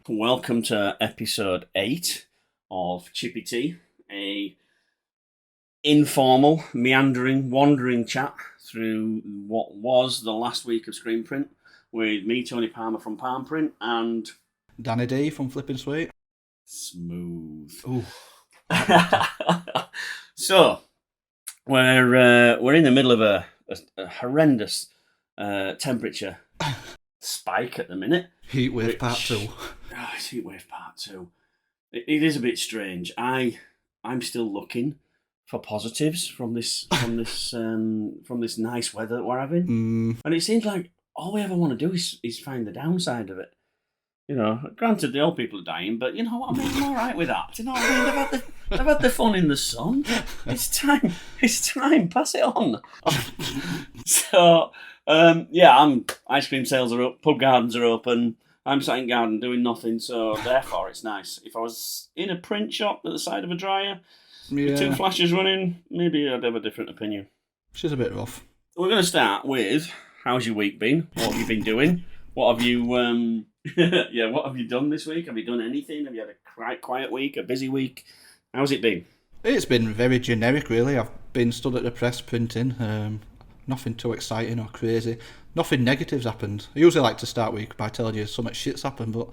Welcome to episode 8 of Chippy Tee, a informal, meandering, wandering chat through what was the last week of screen print with me, Tony Palmer from Palm Print, and Danny D from Flippin' Sweet. Smooth. Ooh. So, we're in the middle of a horrendous temperature spike at the minute. Heatwave Part 2. Oh, it's Heatwave Part 2. It is a bit strange. I'm still looking for positives from this nice weather that we're having. And it seems like all we ever want to do is find the downside of it. You know, granted the old people are dying, but you know what I mean? I'm all right with that. Do you know what I mean? They've had the fun in the sun. It's time. Pass it on. So, ice cream sales are up, pub gardens are open. I'm sat in garden doing nothing, so therefore it's nice. If I was in a print shop at the side of a dryer, with 2 flashes running, maybe I'd have a different opinion. She's a bit rough. We're going to start with, how's your week been? What have you been doing? What have you, what have you done this week? Have you done anything? Have you had a quiet week, a busy week? How's it been? It's been very generic, really. I've been stood at the press printing. Nothing too exciting or crazy. Nothing negative's happened. I usually like to start week by telling you so much shit's happened, but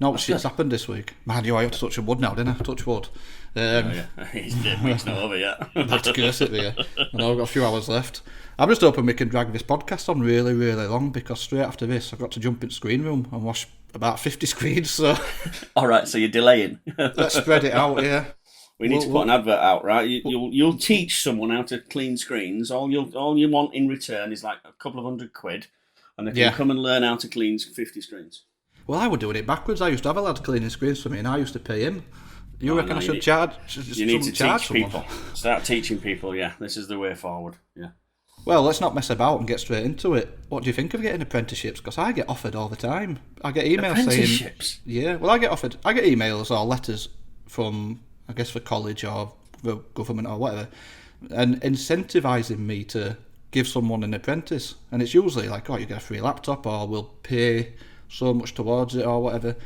no shit's happened this week. Man, I have to touch wood now, didn't I? Touch wood. Week's not over yet. Have to curse it there. I know I've got a few hours left. I'm just hoping we can drag this podcast on really, really long, because straight after this I've got to jump in the screen room and wash about 50 screens. So, all right, so you're delaying. Let's spread it out, yeah. We need to put an advert out, right? You'll teach someone how to clean screens. All you want in return is like a couple of £100, and they can come and learn how to clean 50 screens. Well, I was doing it backwards. I used to have a lad cleaning screens for me, and I used to pay him. You reckon I should charge? You need to teach people. Start teaching people. Yeah, this is the way forward. Yeah. Well, let's not mess about and get straight into it. What do you think of getting apprenticeships? Because I get offered all the time. I get emails apprenticeships? Yeah, well, I get emails or letters from, I guess, for college or the government or whatever, and incentivising me to give someone an apprentice. And it's usually like, oh, you get a free laptop, or we'll pay so much towards it, or whatever.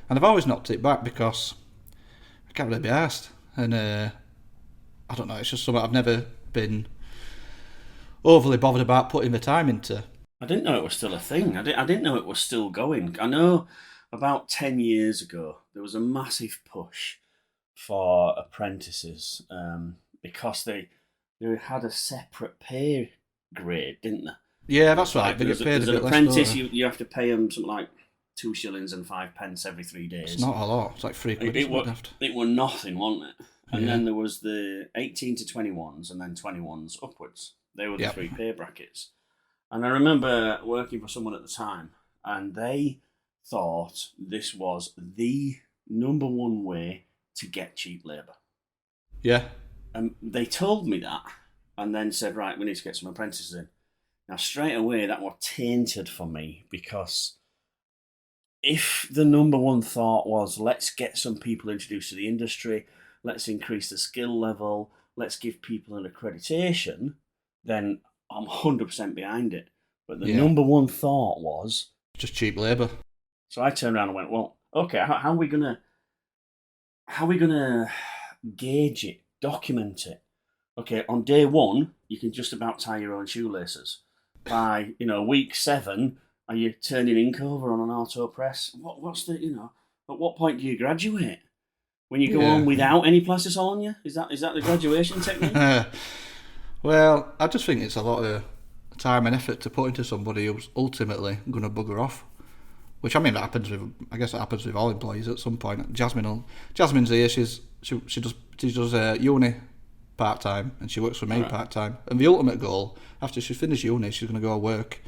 And I've always knocked it back because I can't really be arsed. And I don't know, it's just something I've never been overly bothered about putting the time into. I didn't know it was still a thing. I didn't know it was still going. I know about 10 years ago there was a massive push for apprentices because they had a separate pay grade, didn't they? Yeah, that's right. They get paid as a bit an apprentice, less. You have to pay them something like 2 shillings and 5 pence every 3 days. It's not a lot. It's like £3. It were nothing, wasn't it? And then there was the 18 to 21s and then 21s upwards. They were the 3 pay brackets. And I remember working for someone at the time, and they thought this was the number one way to get cheap labour. Yeah. And they told me that, and then said, right, we need to get some apprentices in. Now, straight away, that was tainted for me, because if the number one thought was, let's get some people introduced to the industry, let's increase the skill level, let's give people an accreditation, then I'm 100% behind it. But the number one thought was just cheap labour. So I turned around and went, well, okay, how are we gonna gauge it, document it? Okay, on day 1, you can just about tie your own shoelaces. By week 7, are you turning ink over on an auto press? What's the at what point do you graduate? When you go on without any plastisol on you? Is that the graduation technique? Well, I just think it's a lot of time and effort to put into somebody who's ultimately going to bugger off. Which, I mean, that happens with all employees at some point. Jasmine's here. She does uni part time, and she works for me part time. And the ultimate goal, after she's finished uni, she's going to go work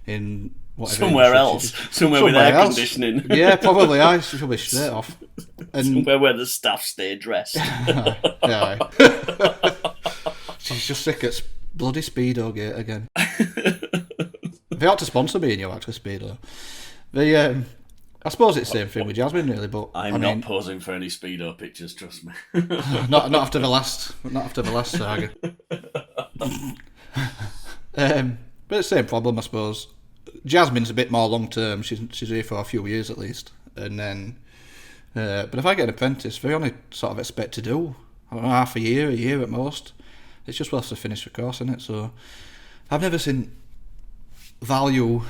in whatever somewhere else, somewhere with air conditioning. Yeah, probably. She'll be straight off. And somewhere where the staff stay dressed. Yeah. She's just sick at bloody Speedo Gate again. They ought to sponsor me, actually, Speedo. I suppose it's the same thing with Jasmine, really. But I'm not posing for any Speedo pictures, trust me. not after the last saga. But it's the same problem, I suppose. Jasmine's a bit more long term. She's here for a few years at least, and then But if I get an apprentice, they only sort of expect to do, I don't know, half a year at most. It's just worth to finish the course, isn't it? So I've never seen value.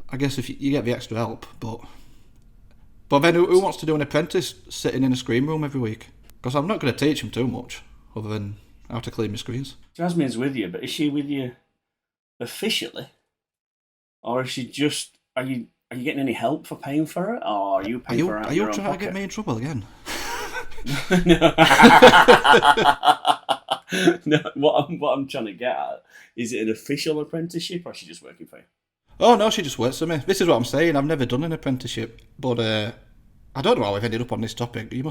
I guess if you get the extra help, but then who wants to do an apprentice sitting in a screen room every week? Because I'm not going to teach them too much other than how to clean my screens. Jasmine's with you, but is she with you officially, or is she just? Are you getting any help for paying for it, or are you paying for it out of your own pocket? Are you trying to get me in trouble again? No, what I'm trying to get at, is it an official apprenticeship, or is she just working for you? Oh no, she just works for me. This is what I'm saying. I've never done an apprenticeship, but I don't know how we've ended up on this topic. You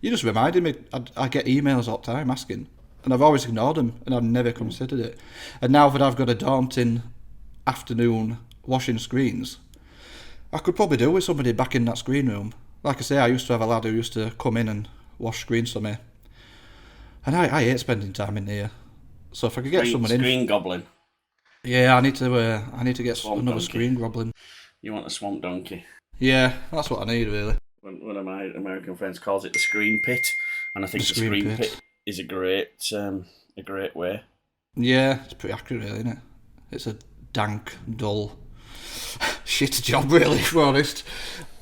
just reminded me. I get emails all the time asking, and I've always ignored them, and I've never considered it. And now that I've got a daunting afternoon washing screens, I could probably do with somebody back in that screen room. Like I say, I used to have a lad who used to come in and wash screens for me, and I hate spending time in here. So if I could get someone in, screen goblin. Yeah, I need to get Swamp another donkey. screen goblin. You want a swamp donkey? Yeah, that's what I need really. One of my American friends calls it the screen pit, and I think the screen pit is a great way. Yeah, it's pretty accurate, really, isn't it? It's a dank, dull, shit job, really, if we're honest.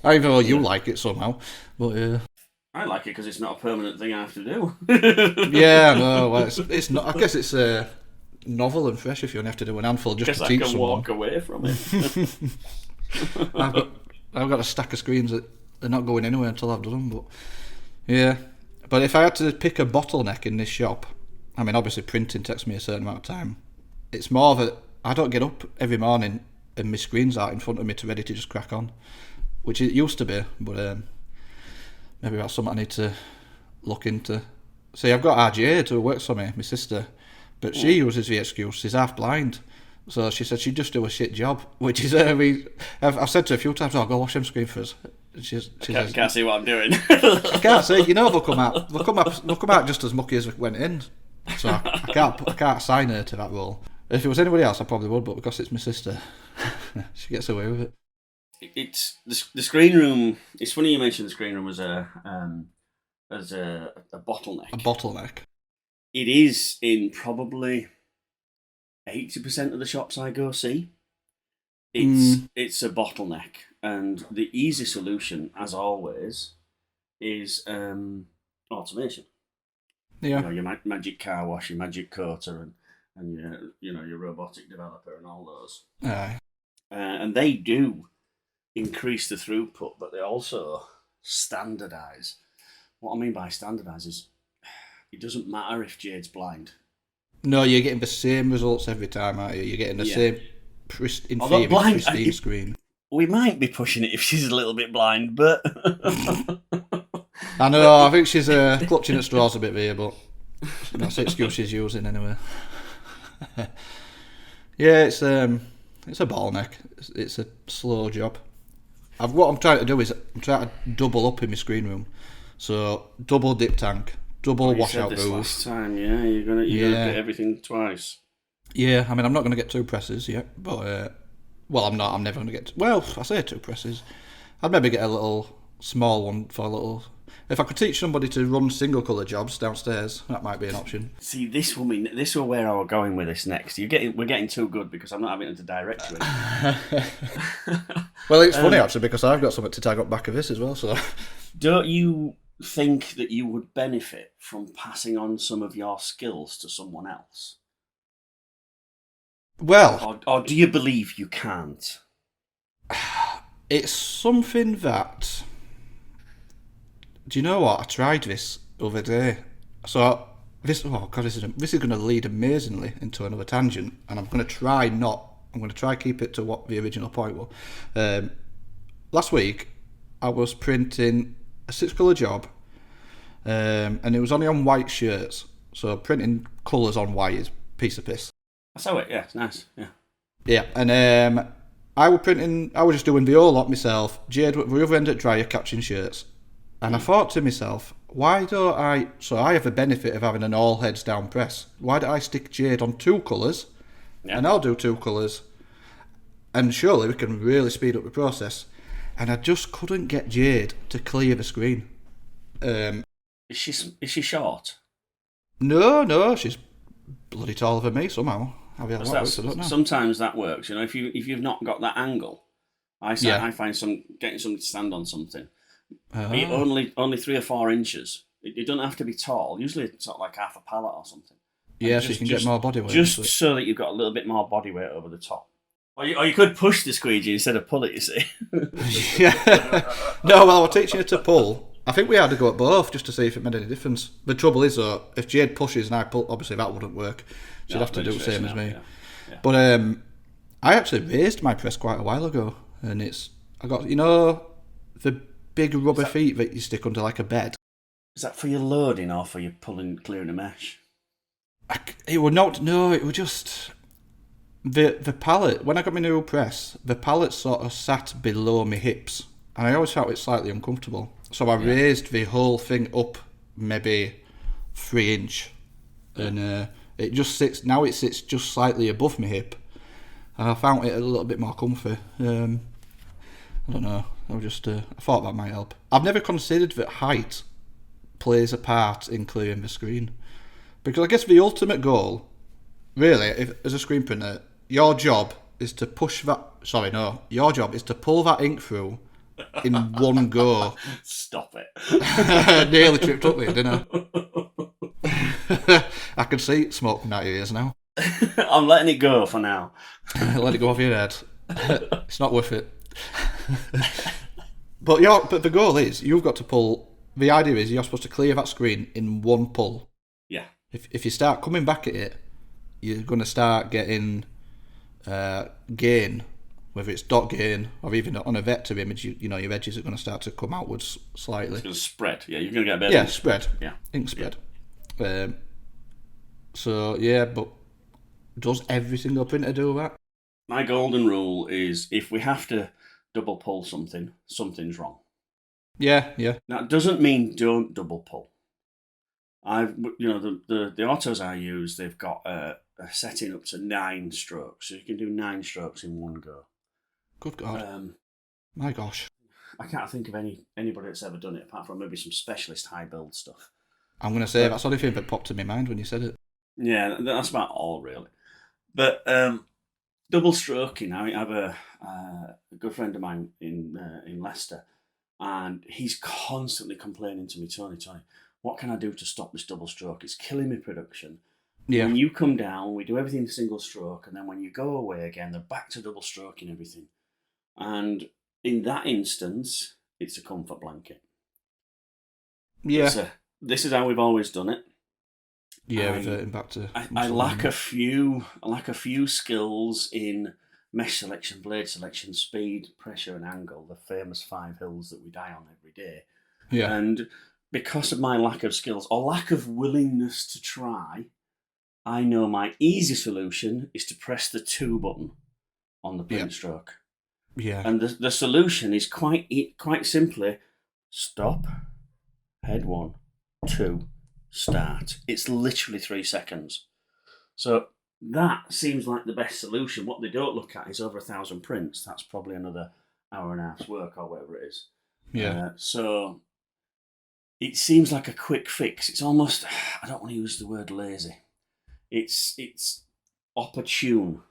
I know you like it somehow, but yeah. I like it because it's not a permanent thing I have to do. Yeah, no, well, it's not. I guess it's novel and fresh if you only have to do an handful just to teach someone. I can walk away from it. I've got a stack of screens that they're not going anywhere until I've done them. But yeah, but if I had to pick a bottleneck in this shop, I mean, obviously printing takes me a certain amount of time. It's more that I don't get up every morning and my screens out in front of me to ready to just crack on, which it used to be, but maybe that's something I need to look into. See, I've got RJ who works for me, my sister. But she uses the excuse she's half blind, so she said she'd just do a shit job, which is I've said to her a few times, "Oh, go wash them screen for us." She can't see what I'm doing. I can't see. You know they'll come out just as mucky as they went in. So I can't assign her to that role. If it was anybody else, I probably would, but because it's my sister, she gets away with it. It's the screen room. It's funny you mentioned the screen room as a bottleneck. A bottleneck. It is in probably 80% of the shops I go see. It's a bottleneck, and the easy solution, as always, is automation. Yeah, your magic car wash, your magic coater, and your robotic developer, and all those. Aye. And they do increase the throughput, but they also standardise. What I mean by standardise is, it doesn't matter if Jade's blind. No, you're getting the same results every time, aren't you? You're getting the same pristine screen. We might be pushing it if she's a little bit blind, but... I know, I think she's clutching at straws a bit there, but that's the excuse she's using anyway. Yeah, it's a bottleneck. It's a slow job. What I'm trying to do is I'm trying to double up in my screen room. So, double dip tank. Double washout booth. Last time, yeah, you're gonna get everything twice. Yeah, I mean, I'm not gonna get 2 presses yet, but I'm not. I'm never gonna get. I say 2 presses. I'd maybe get a little small one for a little. If I could teach somebody to run single colour jobs downstairs, that might be an option. See, this is where I was going with this next. We're getting too good because I'm not having to direct you. Well, it's funny actually because I've got something to tag up back of this as well. So, don't you think that you would benefit from passing on some of your skills to someone else? Well, or do you believe you can't? It's something that... Do you know what? I tried this the other day. So this is going to lead amazingly into another tangent, and I'm going to try keep it to what the original point was. Last week, I was printing a 6-colour job, and it was only on white shirts. So printing colours on white is a piece of piss. I saw it. Yeah, it's nice. Yeah. Yeah, and I was just doing the whole lot myself. Jade at the other end at dryer catching shirts. And I thought to myself, why don't I... So I have the benefit of having an all heads down press. Why don't I stick Jade on 2 colours, and I'll do 2 colours, and surely we can really speed up the process. and I just couldn't get Jade to clear the screen. Is she short? No, she's bloody taller than me somehow. I don't know. Sometimes that works. If you've not got that angle, I find getting somebody to stand on something. Only 3 or 4 inches. It doesn't have to be tall. Usually it's sort of like half a pallet or something. Yeah, so you can get more body weight. Just so that you've got a little bit more body weight over the top. Or you could push the squeegee instead of pull it, you see. Yeah. No, well, I was teaching her to pull. I think we had to go at both just to see if it made any difference. The trouble is, though, if Jade pushes and I pull, obviously that wouldn't work. She'd have to do the same as me. Yeah. But I actually raised my press quite a while ago, and I got, the big rubber feet that you stick under like a bed. Is that for your loading or for your clearing a mesh? It was not. No, it was just the pallet. When I got my new press, the pallet sort of sat below my hips, and I always felt it slightly uncomfortable. So I raised the whole thing up maybe 3 inch, and it just sits. Now it sits just slightly above my hip, and I found it a little bit more comfy. I don't know. I thought that might help. I've never considered that height plays a part in clearing the screen, because I guess the ultimate goal, really, as a screen printer, your job is to your job is to pull that ink through in one go. Stop it. Nearly tripped up there, didn't I? I can see smoke from out your ears now. I'm letting it go for now. Let it go off your head. It's not worth it. But the goal is, you've got to pull. The idea is you're supposed to clear that screen in one pull. Yeah. If you start coming back at it, you're going to start getting gain, whether it's dot gain or even on a vector image. Your edges are going to start to come outwards slightly. It's going to spread. Yeah, you're going to get a bit. Spread. Yeah, ink spread. Yeah. But does every single printer do that? My golden rule is, if we have to double pull something, something's wrong. Yeah. Now, it doesn't mean don't double pull. The autos I use, they've got a setting up to 9 strokes, so you can do 9 strokes in one go. Good God. My gosh. I can't think of anybody that's ever done it, apart from maybe some specialist high build stuff. I'm going to say that's the only thing that popped in my mind when you said it. Yeah, that's about all, really. But double stroking, I have a good friend of mine in Leicester, and he's constantly complaining to me, Tony, what can I do to stop this double stroke? It's killing me production. Yeah. When you come down, we do everything single stroke, and then when you go away again, they're back to double stroking everything. And in that instance, it's a comfort blanket. Yeah. This is how we've always done it. Yeah, reverting back to. I lack a few skills in mesh selection, blade selection, speed, pressure, and angle. The famous 5 hills that we die on every day. Yeah. And because of my lack of skills or lack of willingness to try, I know my easy solution is to press the 2 button on the print stroke. Yeah. And the solution is quite simply stop, head 1, 2, start. It's literally 3 seconds. So that seems like the best solution. What they don't look at is over 1,000 prints. That's probably another hour and a half's work or whatever it is. Yeah. So it seems like a quick fix. It's almost, I don't want to use the word lazy. It's opportune.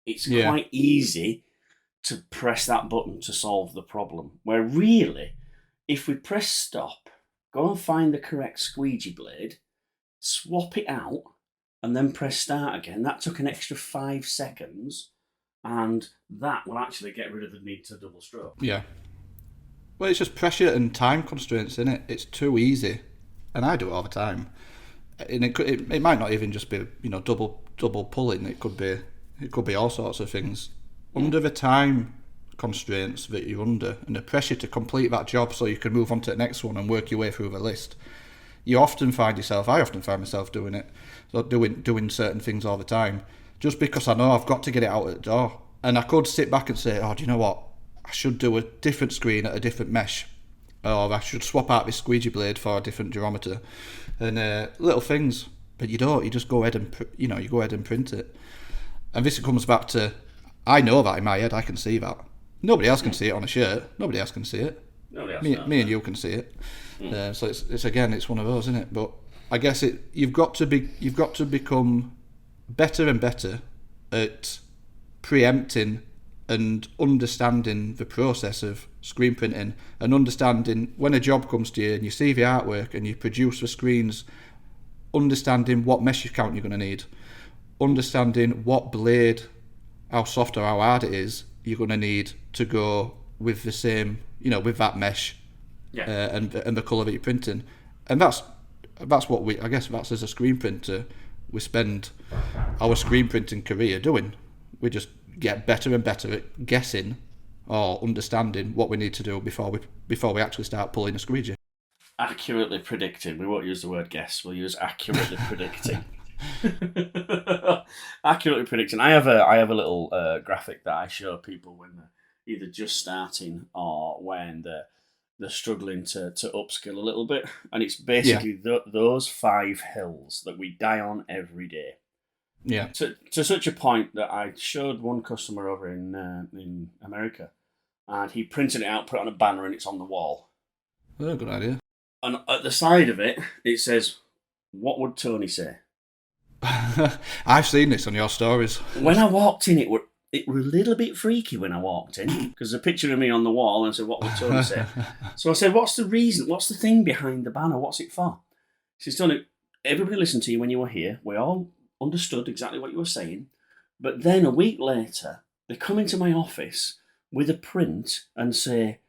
It's quite easy to press that button to solve the problem. Where really, if we press stop, go and find the correct squeegee blade, swap it out, and then press start again, that took an extra 5 seconds, and that will actually get rid of the need to double stroke. Yeah. Well, it's just pressure and time constraints, isn't it? It's too easy, and I do it all the time. And it might not even just be double pulling. It could be all sorts of things. Under the time constraints that you're under and the pressure to complete that job so you can move on to the next one and work your way through the list, I often find myself doing it, so doing certain things all the time, just because I know I've got to get it out at the door. And I could sit back and say, do you know what? I should do a different screen at a different mesh, or I should swap out this squeegee blade for a different geometer, and little things. But you don't. You just go ahead and print it. And this comes back to, I know that in my head. I can see that. Nobody else can see it on a shirt. Nobody else can see it. Nobody else Me and you can see it. So it's one of those, isn't it? But I guess you've got to become better and better at preempting and understanding the process of screen printing, and understanding when a job comes to you and you see the artwork and you produce the screens, understanding what mesh count you're going to need, understanding what blade, how soft or how hard it is, you're going to need to go with the same, with that mesh, and the colour that you're printing. And that's what that's as a screen printer we spend our screen printing career doing. We just get better and better at guessing or understanding what we need to do before we actually start pulling a squeegee. Accurately predicting. We won't use the word guess. We'll use accurately predicting. Accurately predicting. I have a little graphic that I show people when they're either just starting or when they're struggling to upskill a little bit, and it's basically those 5 hills that we die on every day. Yeah. To such a point that I showed one customer over in America, and he printed it out, put it on a banner, and it's on the wall. Oh, good idea. And at the side of it, it says, "What would Tony say?" I've seen this on your stories. When I walked in, it were a little bit freaky when I walked in, because a picture of me on the wall, and I said, "What would Tony say?" So I said, "What's the reason? What's the thing behind the banner? What's it for?" She said, "Tony, everybody listened to you when you were here. We all understood exactly what you were saying. But then a week later, they come into my office with a print and say,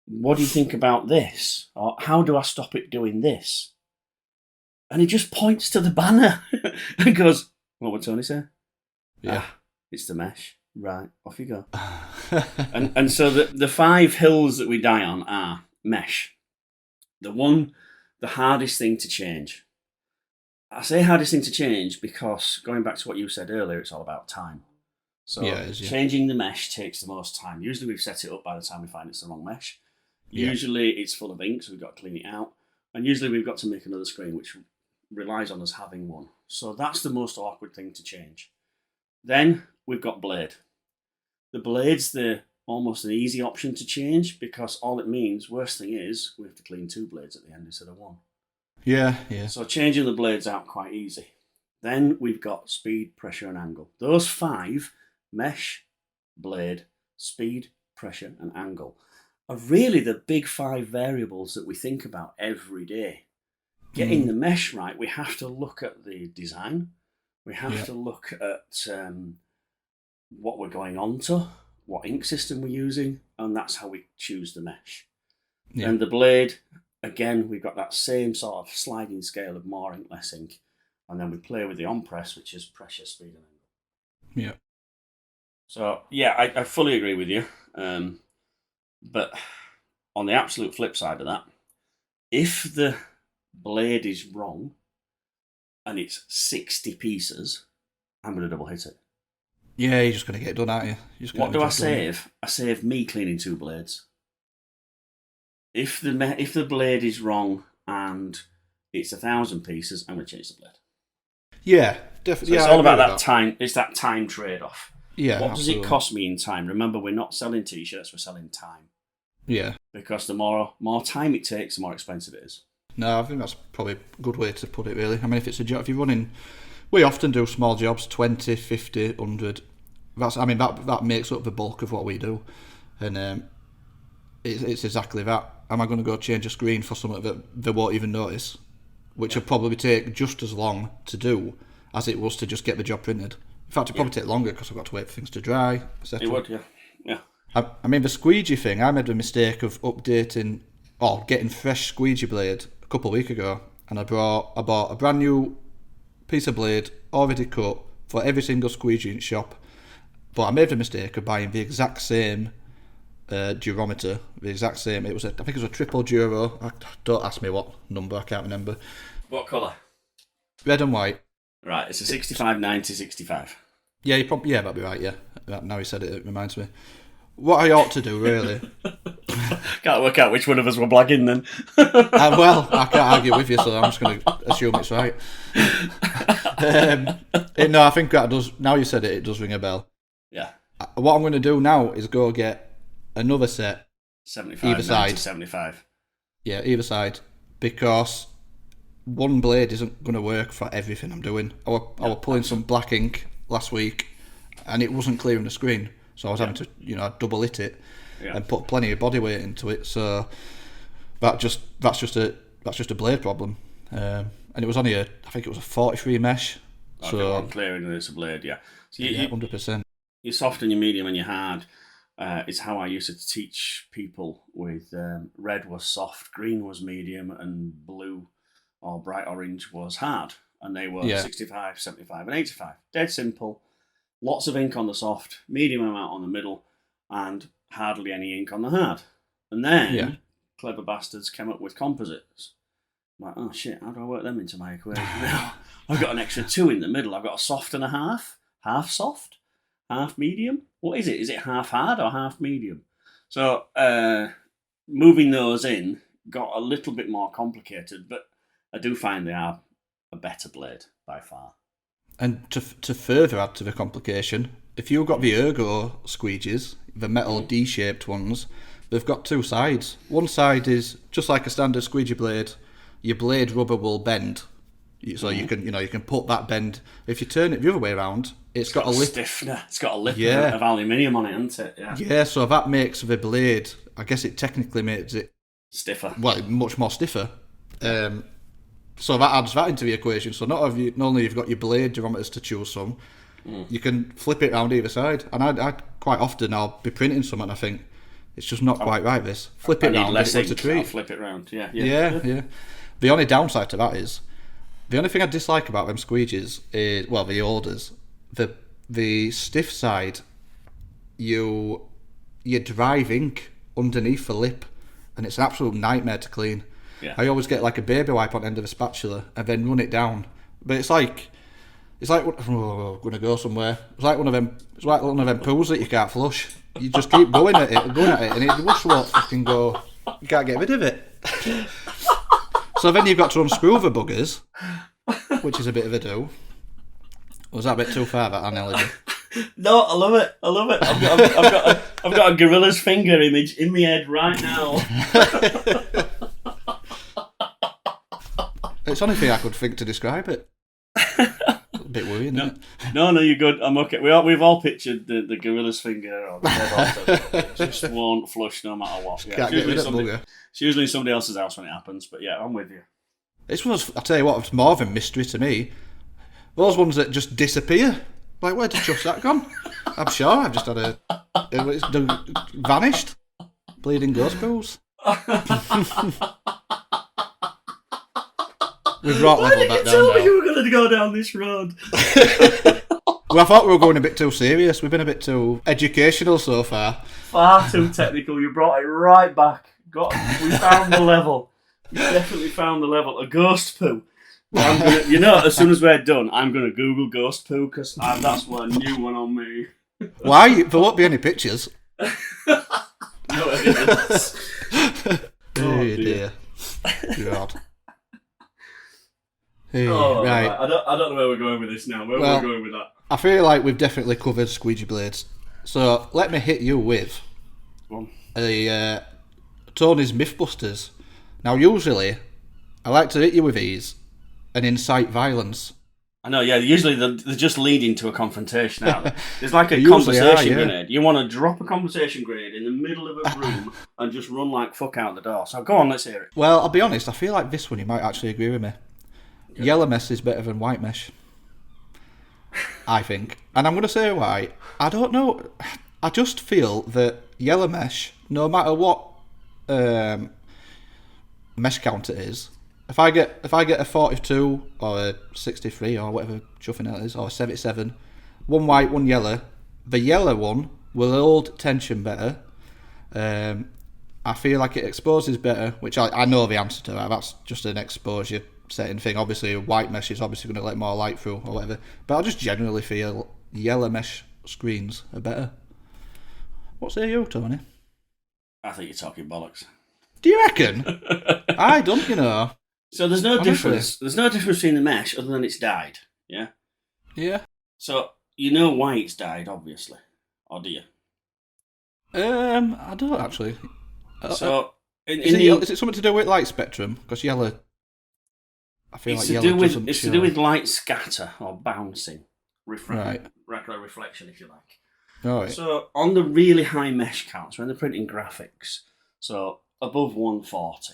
'What do you think about this?' Or 'How do I stop it doing this?' And he just points to the banner and goes, 'What would Tony say?' Yeah. It's the mesh. Right, off you go." and so the 5 hills that we die on are mesh. The hardest thing to change. I say hardest thing to change because, going back to what you said earlier, it's all about time. So changing the mesh takes the most time. Usually we've set it up by the time we find it's the wrong mesh. Usually it's full of ink, so we've got to clean it out. And usually we've got to make another screen, which relies on us having one. So that's the most awkward thing to change. Then we've got blade. The blade's almost an easy option to change, because all it means, worst thing is, we have to clean 2 blades at the end instead of 1. Yeah. So changing the blades out quite easy. Then we've got speed, pressure, and angle. Those 5, mesh, blade, speed, pressure, and angle, are really the big 5 variables that we think about every day. Getting the mesh right, we have to look at the design. We have to look at what we're going on to, what ink system we're using, and that's how we choose the mesh. Yeah. And the blade, again, we've got that same sort of sliding scale of more ink, less ink. And then we play with the on-press, which is pressure, speed, and angle. Yeah. So, yeah, I fully agree with you. But on the absolute flip side of that, if the blade is wrong and it's 60 pieces, I'm going to double hit it. Yeah, you're just going to get it done, aren't you? What do I save? I save me cleaning 2 blades. If the blade is wrong and it's 1,000 pieces, I'm going to change the blade. Yeah, definitely. So it's all about that time. It's that time trade-off. Yeah. What does it cost me in time? Remember, we're not selling t-shirts; we're selling time. Yeah. Because the more time it takes, the more expensive it is. No, I think that's probably a good way to put it, really. I mean, if it's a job, if you're running, we often do small jobs, 20, 50, 100. That makes up the bulk of what we do, and it's exactly that. Am I going to go change a screen for something that they won't even notice, which will probably take just as long to do as it was to just get the job printed? In fact, it'd probably take longer because I've got to wait for things to dry, etc. It would, yeah. I mean, the squeegee thing, I made the mistake of updating or getting fresh squeegee blade a couple of weeks ago, and I bought a brand new piece of blade already cut for every single squeegee in shop. But I made the mistake of buying the exact same durometer, the exact same. I think it was a triple duro. Don't ask me what number, I can't remember. What colour? Red and white. Right, it's a 65, 90, 65. Yeah, that'd be right, yeah. Now you said it, it reminds me. What I ought to do, really... Can't work out which one of us were blagging then. Well, I can't argue with you, so I'm just going to assume it's right. I think that does... Now you said it, it does ring a bell. Yeah. What I'm going to do now is go get another set 75, either 90, side. 75. Yeah, either side, because one blade isn't going to work for everything I'm doing. I was pulling some black ink last week, and it wasn't clearing the screen, so I was having to, double hit it and put plenty of body weight into it. So that's just a blade problem, and it was only I think it was a 43 mesh. Okay, so I'm clearing this blade, yeah. So yeah, 100%. You're soft and you're medium and you're hard. It's how I used to teach people with red was soft, green was medium, and blue or bright orange was hard. And they were 65, 75, and 85. Dead simple. Lots of ink on the soft, medium amount on the middle, and hardly any ink on the hard. And then clever bastards came up with composites. I'm like, oh shit, how do I work them into my equation now? I've got an extra 2 in the middle. I've got a soft and a half soft, half medium. What is it? Is it half hard or half medium? So moving those in got a little bit more complicated, but I do find they are a better blade by far. And to further add to the complication, if you've got the ergo squeegees, the metal D-shaped ones, they've got 2 sides. One side is just like a standard squeegee blade. Your blade rubber will bend, so you can put that bend. If you turn it the other way around, it's got a lip stiffener. It's got a lip of aluminium on it, hasn't it? Yeah. Yeah. So that makes the blade. I guess it technically makes it stiffer. Well, much more stiffer. So that adds that into the equation. So not only you've got your blade geometers to choose from, you can flip it around either side. And I quite often I'll be printing something and I think it's just not quite right. This flip it around. Less ink, a treat. I'll flip it around. Yeah. The only downside to that is, the only thing I dislike about them squeegees is, well, the orders, the stiff side, you drive ink underneath the lip, and it's an absolute nightmare to clean. Yeah. I always get like a baby wipe on the end of a spatula and then run it down. But it's like I'm gonna go somewhere. It's like one of them poos that you can't flush. You just keep going at it, and it just won't fucking go. You can't get rid of it. So then you've got to unscrew the buggers, which is a bit of a do. Was that a bit too far, that analogy? No, I love it. I've got a gorilla's finger image in my head right now. It's the only thing I could think to describe it. A bit worrying, isn't it? No, you're good. I'm okay. We've all pictured the gorilla's finger or the head. It just won't flush no matter what. Yeah, Can't get rid of bugger. It's usually in somebody else's house when it happens, but yeah, I'm with you. I tell you what, it's more of a mystery to me. Those ones that just disappear. Like, where did just that gone? I'm sure I've just had it's vanished. Bleeding ghost pools. We've brought level back down tell now. me you were going to go down this road? Well, I thought we were going a bit too serious. We've been a bit too educational so far. Far too technical. You brought it right back. We found the level. You definitely found the level. A ghost poo. As soon as we're done, I'm going to Google ghost poo because that's a new one on me. Why? There won't be any pictures. No evidence. Oh dear. God. Hey, right. Right. I don't know where we're going with this now. Where we're going with that? I feel like we've definitely covered squeegee blades. So let me hit you with Tony's Mythbusters. Now, usually, I like to hit you with these and incite violence. I know, yeah. Usually they're just leading to a confrontation. Aren't they? There's like a conversation grenade. You want to drop a conversation grenade in the middle of a room and just run like fuck out the door. So go on, let's hear it. Well, I'll be honest. I feel like this one you might actually agree with me. Yeah. Yellow mesh is better than white mesh, I think. And I'm going to say why. I don't know. I just feel that yellow mesh, no matter what mesh count it is, if I get a 42 or a 63 or whatever chuffing that is, or a 77, one white, one yellow, the yellow one will hold tension better. I feel like it exposes better, which I know the answer to that. That's just an exposure setting thing. Obviously, white mesh is obviously going to let more light through or whatever. But I just generally feel yellow mesh screens are better. What say you, Tony? I think you're talking bollocks. Do you reckon? I don't, So there's no difference. There's no difference between the mesh other than it's dyed. Yeah. Yeah. So why it's dyed, obviously, or do you? I don't actually. So, Is it something to do with light spectrum? Because yellow, I feel like yellow doesn't it's show. to do with light scatter or bouncing, Right. regular reflection, if you like. All right. So on the really high mesh counts, when they're printing graphics, so above 140,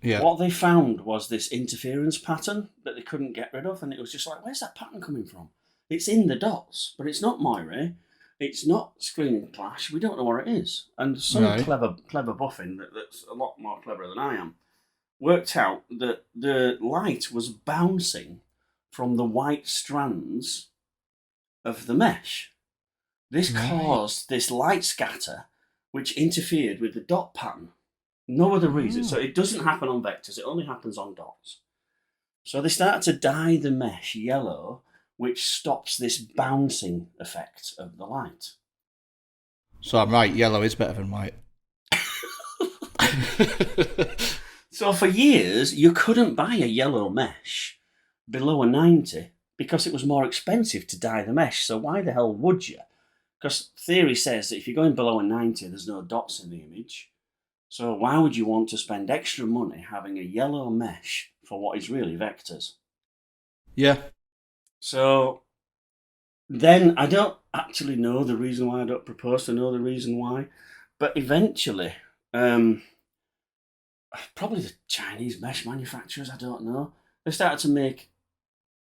Yeah. what they found was this interference pattern that they couldn't get rid of, and it was just like, where's that pattern coming from? It's in the dots, but it's not Moire. It's not screen clash. We don't know where it is. And some Right. clever buffing that's a lot more clever than I am worked out that the light was bouncing from the white strands of the mesh. This Right. caused this light scatter, which interfered with the dot pattern. No other reason. So it doesn't happen on vectors, it only happens on dots. So they started to dye the mesh yellow, which stops this bouncing effect of the light. So I'm right. Yellow is better than white. So for years, you couldn't buy a yellow mesh below a 90 because it was more expensive to dye the mesh. So why the hell would you? Because theory says that if you're going below a 90, there's no dots in the image. So why would you want to spend extra money having a yellow mesh for what is really vectors? Yeah. So then I don't actually know the reason why. I don't propose to know the reason why. But eventually, probably the Chinese mesh manufacturers, I don't know, they started to make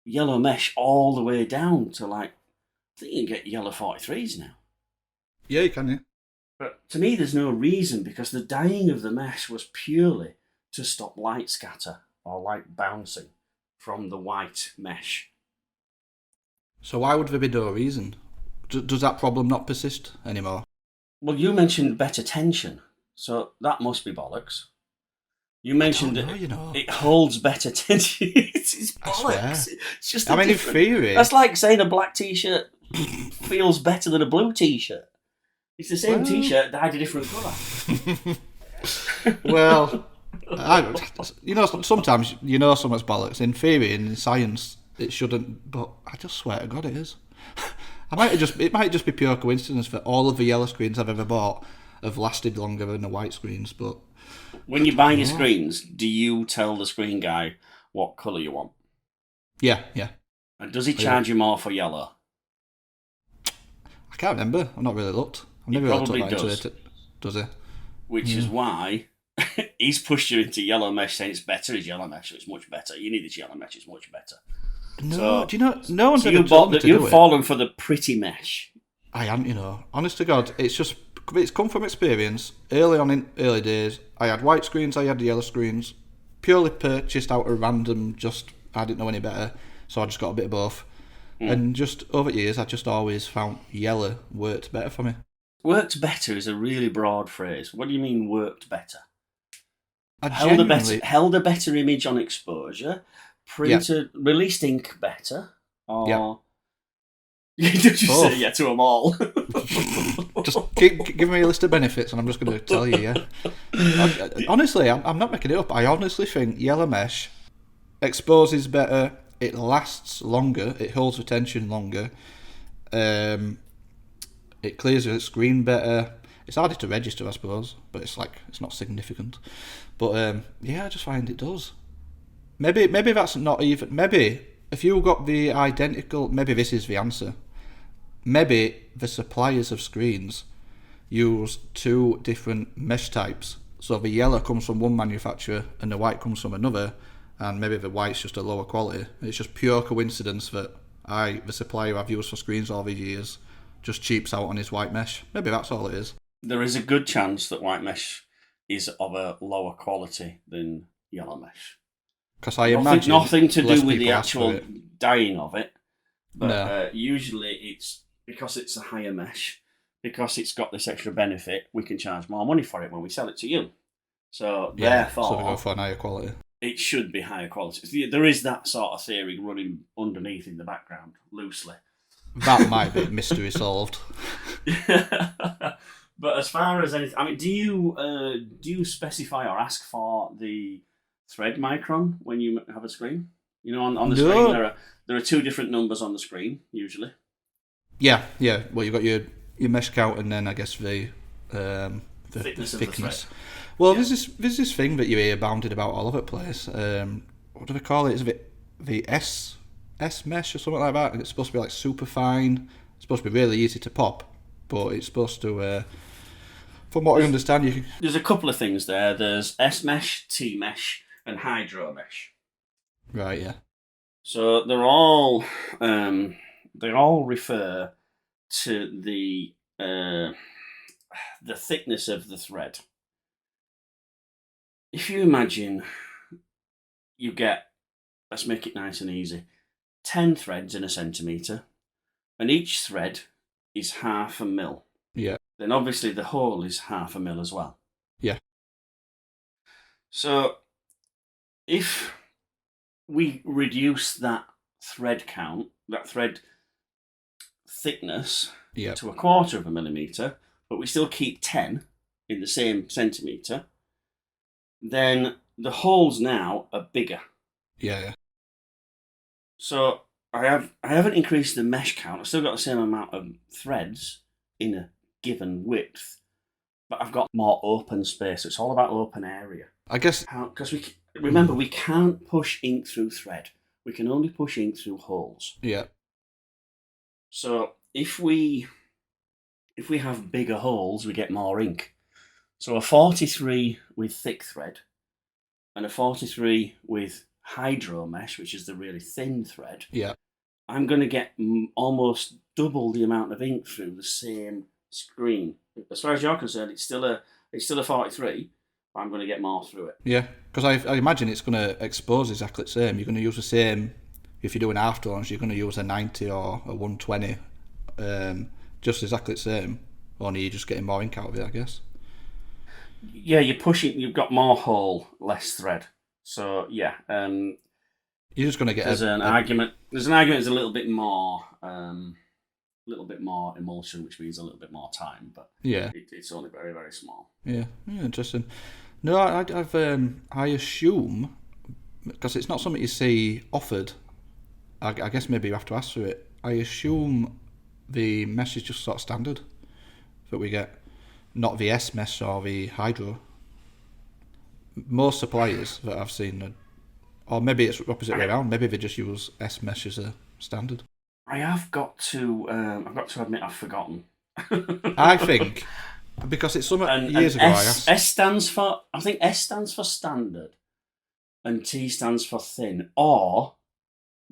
yellow mesh all the way down to like, I think you can get yellow 43s now. Yeah, you can. Yeah. But to me, there's no reason because the dyeing of the mesh was purely to stop light scatter or light bouncing from the white mesh. So why would there be no reason? Does that problem not persist anymore? Well, you mentioned better tension, so that must be bollocks. You mentioned I don't know, it holds better tension. It's I swear. bollocks. It's just I mean, in different. theory. That's like saying a black t-shirt feels better than a blue t-shirt. It's the same t-shirt dyed a different colour. Well, sometimes you know so much bollocks. In theory and in science, it shouldn't, but I just swear to God it is. It might just be pure coincidence that all of the yellow screens I've ever bought have lasted longer than the white screens, but... When you buy your screens, do you tell the screen guy what colour you want? Yeah. And does he charge you more for yellow? I can't remember. I've not really looked. I've never really took that into it. Does he? Which is why he's pushed you into yellow mesh, saying it's better as yellow mesh, so it's much better. You need this yellow mesh, it's much better. No, so, do you know? No one's so ever told me to do it. You've fallen for the pretty mesh. I haven't, Honest to God, it's come from experience. Early days, I had white screens, I had the yellow screens, purely purchased out of random. I didn't know any better, so I just got a bit of both. And just over the years, I just always found yellow worked better for me. Worked better is a really broad phrase. What do you mean worked better? Held a better image on exposure, released ink better, or did you say yeah to them all? Just give me a list of benefits, and I'm just going to tell you. Yeah, honestly, I'm not making it up. I honestly think yellow mesh exposes better. It lasts longer. It holds retention longer. It clears the screen better. It's harder to register, I suppose, but it's not significant. But I just find it does. Maybe that's not even. Maybe if you got the identical, maybe this is the answer. Maybe the suppliers of screens use two different mesh types. So the yellow comes from one manufacturer and the white comes from another, and maybe the white's just a lower quality. It's just pure coincidence that the supplier I've used for screens all these years, just cheaps out on his white mesh. Maybe that's all it is. There is a good chance that white mesh is of a lower quality than yellow mesh. Because I imagine nothing to do with the actual dyeing of it, but usually it's because it's a higher mesh, because it's got this extra benefit. We can charge more money for it when we sell it to you. So therefore, so we go for an higher quality. It should be higher quality. There is that sort of theory running underneath in the background, loosely. That might be mystery solved. But as far as anything, I mean, do you specify or ask for the thread micron when you have a screen? On the screen there are two different numbers on the screen usually. Yeah. Well, you've got your mesh count, and then I guess the the Thickness of the thread. Well, there's this thing that you hear bounded about all over the place. What do they call it? Is it the S mesh or something like that? And it's supposed to be like super fine. It's supposed to be really easy to pop, but it's supposed to. From what I understand, you can... There's a couple of things there. There's S mesh, T mesh, and hydro mesh. Right. Yeah. So they're all they all refer to the thickness of the thread. If you imagine you get, let's make it nice and easy, 10 threads in a centimetre, and each thread is 0.5 mil. Yeah. Then obviously the hole is 0.5 mil as well. Yeah. So if we reduce that thread count, that thread thickness Yeah. to 1/4 millimetre, but we still keep 10 in the same centimetre, then the holes now are bigger. Yeah. So I haven't increased the mesh count. I've still got the same amount of threads in a given width, but I've got more open space. It's all about open area. I guess because we can't push ink through thread. We can only push ink through holes. Yeah. So if we have bigger holes, we get more ink. So a 43 with thick thread and a 43 with hydro mesh, which is the really thin thread, Yeah. I'm going to get almost double the amount of ink through the same screen. As far as you're concerned, it's still a 43, but I'm going to get more through it. Yeah, because I imagine it's going to expose exactly the same. You're going to use the same, if you're doing half tones, you're going to use a 90 or a 120, just exactly the same, only you're just getting more ink out of it, I guess. Yeah, you've got more hole, less thread. So yeah, you're just going to get there's an argument there's a little bit more emulsion, which means a little bit more time, but yeah, it's only very, very small. Yeah, interesting. No, I assume, because it's not something you see offered, I guess maybe you have to ask for it. I assume the mesh is just sort of standard that we get, not the S mesh or the hydro. Most suppliers that I've seen, or maybe it's the opposite way around, maybe they just use S mesh as a standard. I've got to admit I've forgotten. I think, because it's something years ago I asked. I think S stands for standard and T stands for thin. Or,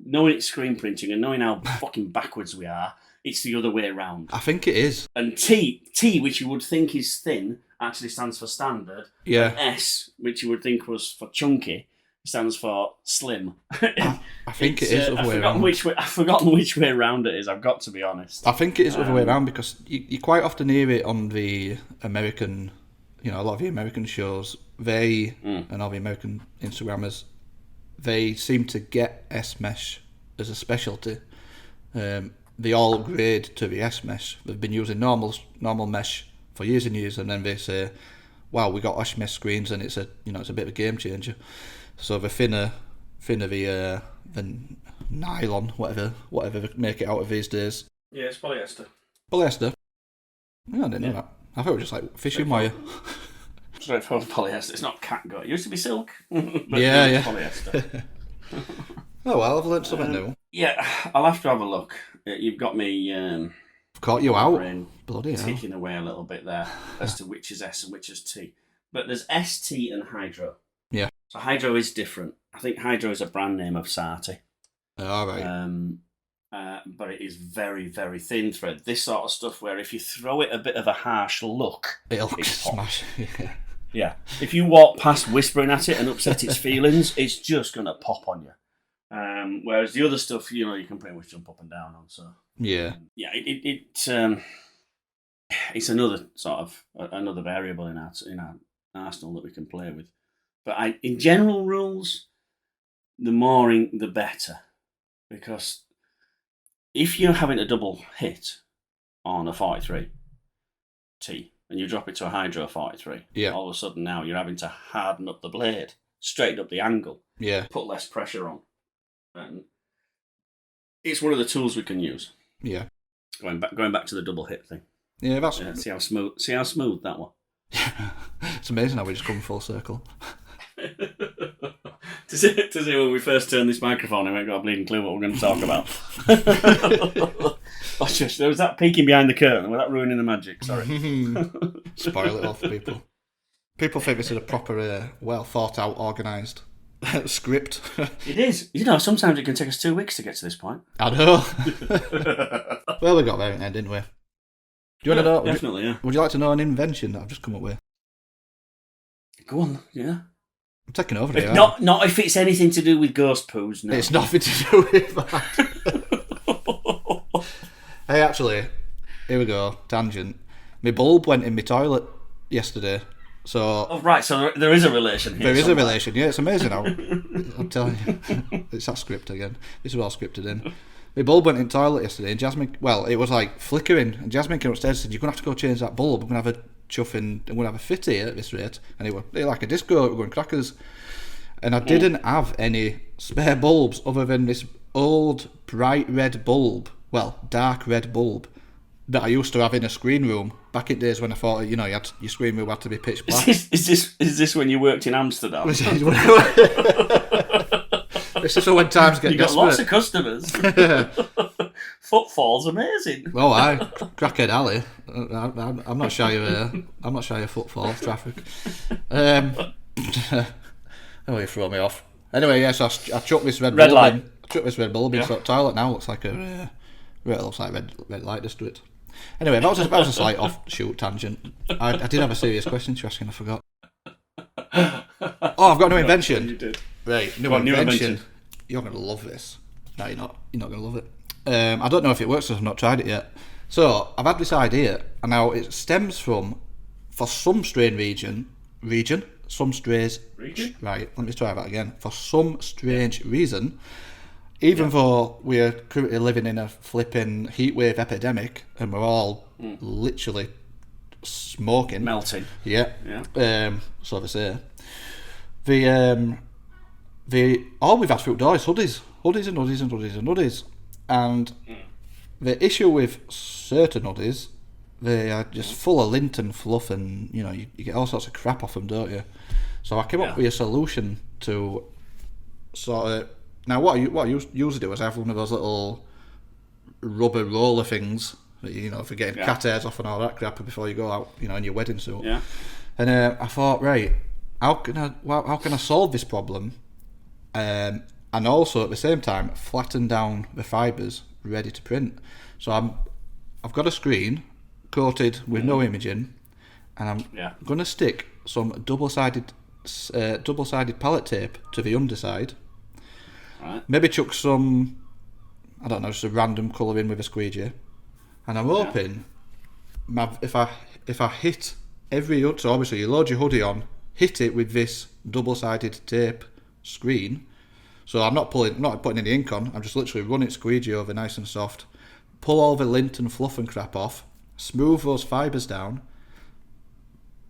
knowing it's screen printing and knowing how fucking backwards we are, it's the other way around. I think it is. And T, which you would think is thin, actually stands for standard. Yeah. And S, which you would think was for chunky, stands for slim. I think it is the other way around. I've forgotten which way around it is, I've got to be honest. I think it is the other way around, because you quite often hear it on the American, a lot of the American shows, and all the American Instagrammers, they seem to get S-mesh as a specialty. They all grade to the S-mesh. They've been using normal mesh for years and years, and then they say, wow, we got S-mesh screens, and it's a bit of a game changer. So the thinner the nylon, whatever they make it out of these days. Yeah, it's polyester. Polyester? Yeah, I didn't know that. I thought it was just like fishing wire. Straightforward polyester. It's not catgut. It used to be silk. But yeah. Polyester. Oh well, I've learned something new. Yeah, I'll have to have a look. You've got me... I've caught you out. Bloody hell. Ticking away a little bit there as to which is S and which is T. But there's S, T and hydro. Yeah. So hydro is different. I think hydro is a brand name of Sati. All right. But it is very, very thin thread. This sort of stuff where if you throw it a bit of a harsh look, it'll smash. Yeah. If you walk past whispering at it and upset its feelings, it's just going to pop on you. Whereas the other stuff, you can pretty much jump up and down on. So yeah. It's another sort of another variable in our arsenal that we can play with. But in general rules, the more ink, the better, because if you're having a double hit on a 43 T and you drop it to a hydro 43, all of a sudden now you're having to harden up the blade, straighten up the angle, put less pressure on, and it's one of the tools we can use. Yeah. Going back to the double hit thing. Yeah, that's Yeah, see how smooth that one. it's amazing how we just come full circle. to see when we first turned this microphone, I ain't got a bleeding clue what we're going to talk about. There was that peeking behind the curtain. Without ruining the magic. Sorry. Spoil it all for people. People think this is a proper, well thought out, organised script. It is. Sometimes it can take us 2 weeks to get to this point. I know. Well, we got there in the end, didn't we? Do you want to know? Definitely, yeah. Would you like to know an invention that I've just come up with? Go on, yeah. I'm taking over here. Not if it's anything to do with ghost poos, no. It's nothing to do with that. Hey, actually, here we go. Tangent. My bulb went in my toilet yesterday. So. Oh, right, so there is a relation here. There is a relation, yeah. It's amazing how. I'm telling you. It's that script again. This is all scripted in. My bulb went in the toilet yesterday, and Jasmine. Well, it was like flickering, and Jasmine came upstairs and said, "You're gonna have to go change that bulb. I'm gonna have a chuff in. I'm gonna have a fit here at this rate." And it was like a disco. It was going crackers, and I didn't have any spare bulbs other than this old bright red bulb. Well, dark red bulb that I used to have in a screen room back in days when I thought, you had your screen room had to be pitch black. Is this when you worked in Amsterdam? This is when times get You got desperate. lots of customers. Footfall's amazing. Oh, Crackhead Alley. I'm not shy of footfall traffic. Oh, you throw me off. Anyway, yes, I chucked this red bulb light. in. I chucked this red bulb in. So the toilet now looks like a it looks like red light just to it. Anyway, that was a slight offshoot tangent. I did have a serious question to ask and I forgot. Oh, I've got a new invention. You did. Right, new invention. You're going to love this. No, you're not. You're not going to love it. I don't know if it works because I've not tried it yet. So, I've had this idea, and now it stems from, for some strange region? Right, let me try that again. For some strange reason, even though we're currently living in a flipping heatwave epidemic, and we're all literally smoking. Melting. Yeah. So they say. All we've had through the door is hoodies and hoodies and hoodies and hoodies. And the issue with certain hoodies, they are just full of lint and fluff, and you get all sorts of crap off them, don't you? So I came up with a solution to sort of. Now what I usually do is I have one of those little rubber roller things that, for getting cat hairs off and all that crap before you go out, in your wedding suit. Yeah. And I thought, right, how can I solve this problem? And also at the same time flatten down the fibres ready to print. So I've got a screen coated with no imaging, and I'm going to stick some double-sided palette tape to the underside. Right. Maybe chuck some, I don't know, just a random colour in with a squeegee, and I'm hoping if I hit every hood, so obviously you load your hoodie on, hit it with this double-sided tape screen. So I'm not putting any ink on. I'm just literally running it squeegee over nice and soft. Pull all the lint and fluff and crap off. Smooth those fibres down.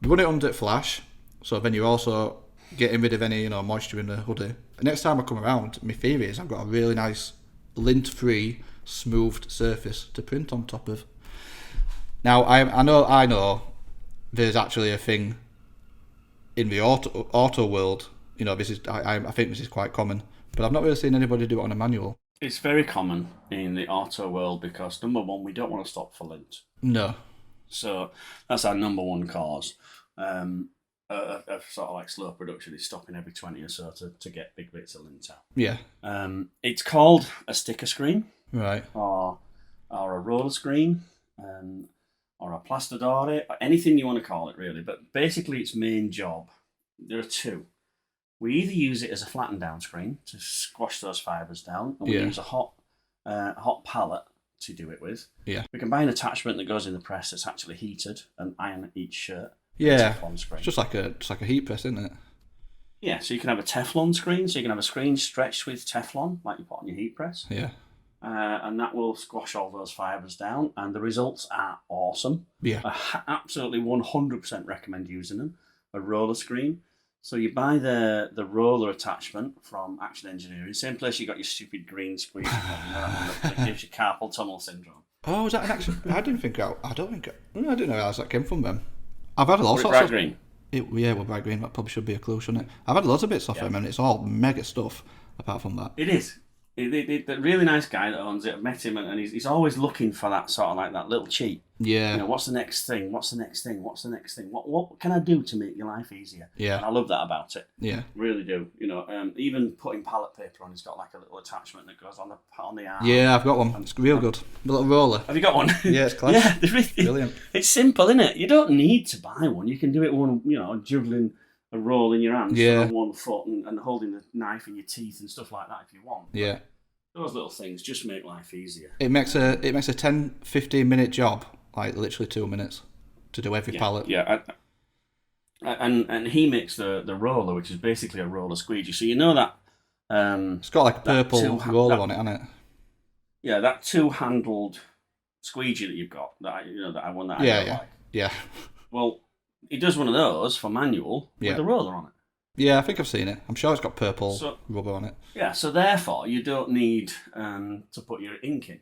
Run it under flash. So then you're also getting rid of any moisture in the hoodie. And next time I come around, my theory is I've got a really nice lint-free, smoothed surface to print on top of. Now I know. There's actually a thing in the auto world. This is I think this is quite common. But I've not really seen anybody do it on a manual. It's very common in the auto world because, number one, we don't want to stop for lint. No. So that's our number one cause of sort of like slow production is stopping every 20 or so to get big bits of lint out. Yeah. It's called a sticker screen. Right. Or a roller screen. Or a plaster door, anything you want to call it really. But basically its main job, there are two. We either use it as a flattened down screen to squash those fibres down, and we use a hot pallet to do it with. Yeah. We can buy an attachment that goes in the press that's actually heated and iron each shirt. Yeah. Teflon screen. It's just like a heat press, isn't it? Yeah, so you can have a Teflon screen, so you can have a screen stretched with Teflon, like you put on your heat press. Yeah. And that will squash all those fibres down, and the results are awesome. Yeah. I absolutely 100% recommend using them. A roller screen. So you buy the roller attachment from Action Engineering, same place you got your stupid green squeeze, that gives you carpal tunnel syndrome. Oh, is that an actual? I didn't think I didn't realise that came from them. I've had all Was it sorts bright of. green? Yeah, we're bright green. That probably should be a clue, shouldn't it? I've had loads of bits off him, and it's all mega stuff. Apart from that, It is. The really nice guy that owns it, I've met him, and he's always looking for that sort of like that little cheat. yeah, You know, what's the next thing? What's the next thing? What's the next thing? What can I do to make your life easier? yeah, And I love that about it. yeah, Really do. You know, even putting palette paper on, he's got like a little attachment that goes on the arm. yeah. I've got one. It's real good. A little roller. Have you got one? Yeah, it's class. Yeah, they're really, Brilliant. It's simple, isn't it? You don't need to buy one. You can do it one, juggling a roll in your hands Yeah. on one foot and holding the knife in your teeth and stuff like that if you want. Yeah. Those little things just make life easier. It makes a 10-15 minute job, like literally 2 minutes, to do every palette. Yeah, and he makes the roller, which is basically a roller squeegee. So you know that. It's got like a purple roller on it, hasn't it? Yeah, that two-handled squeegee that you've got. That I won that. Yeah. Well, he does one of those for manual with the roller on it. Yeah, I think I've seen it. I'm sure it's got purple rubber on it. Yeah, so therefore you don't need to put your ink in.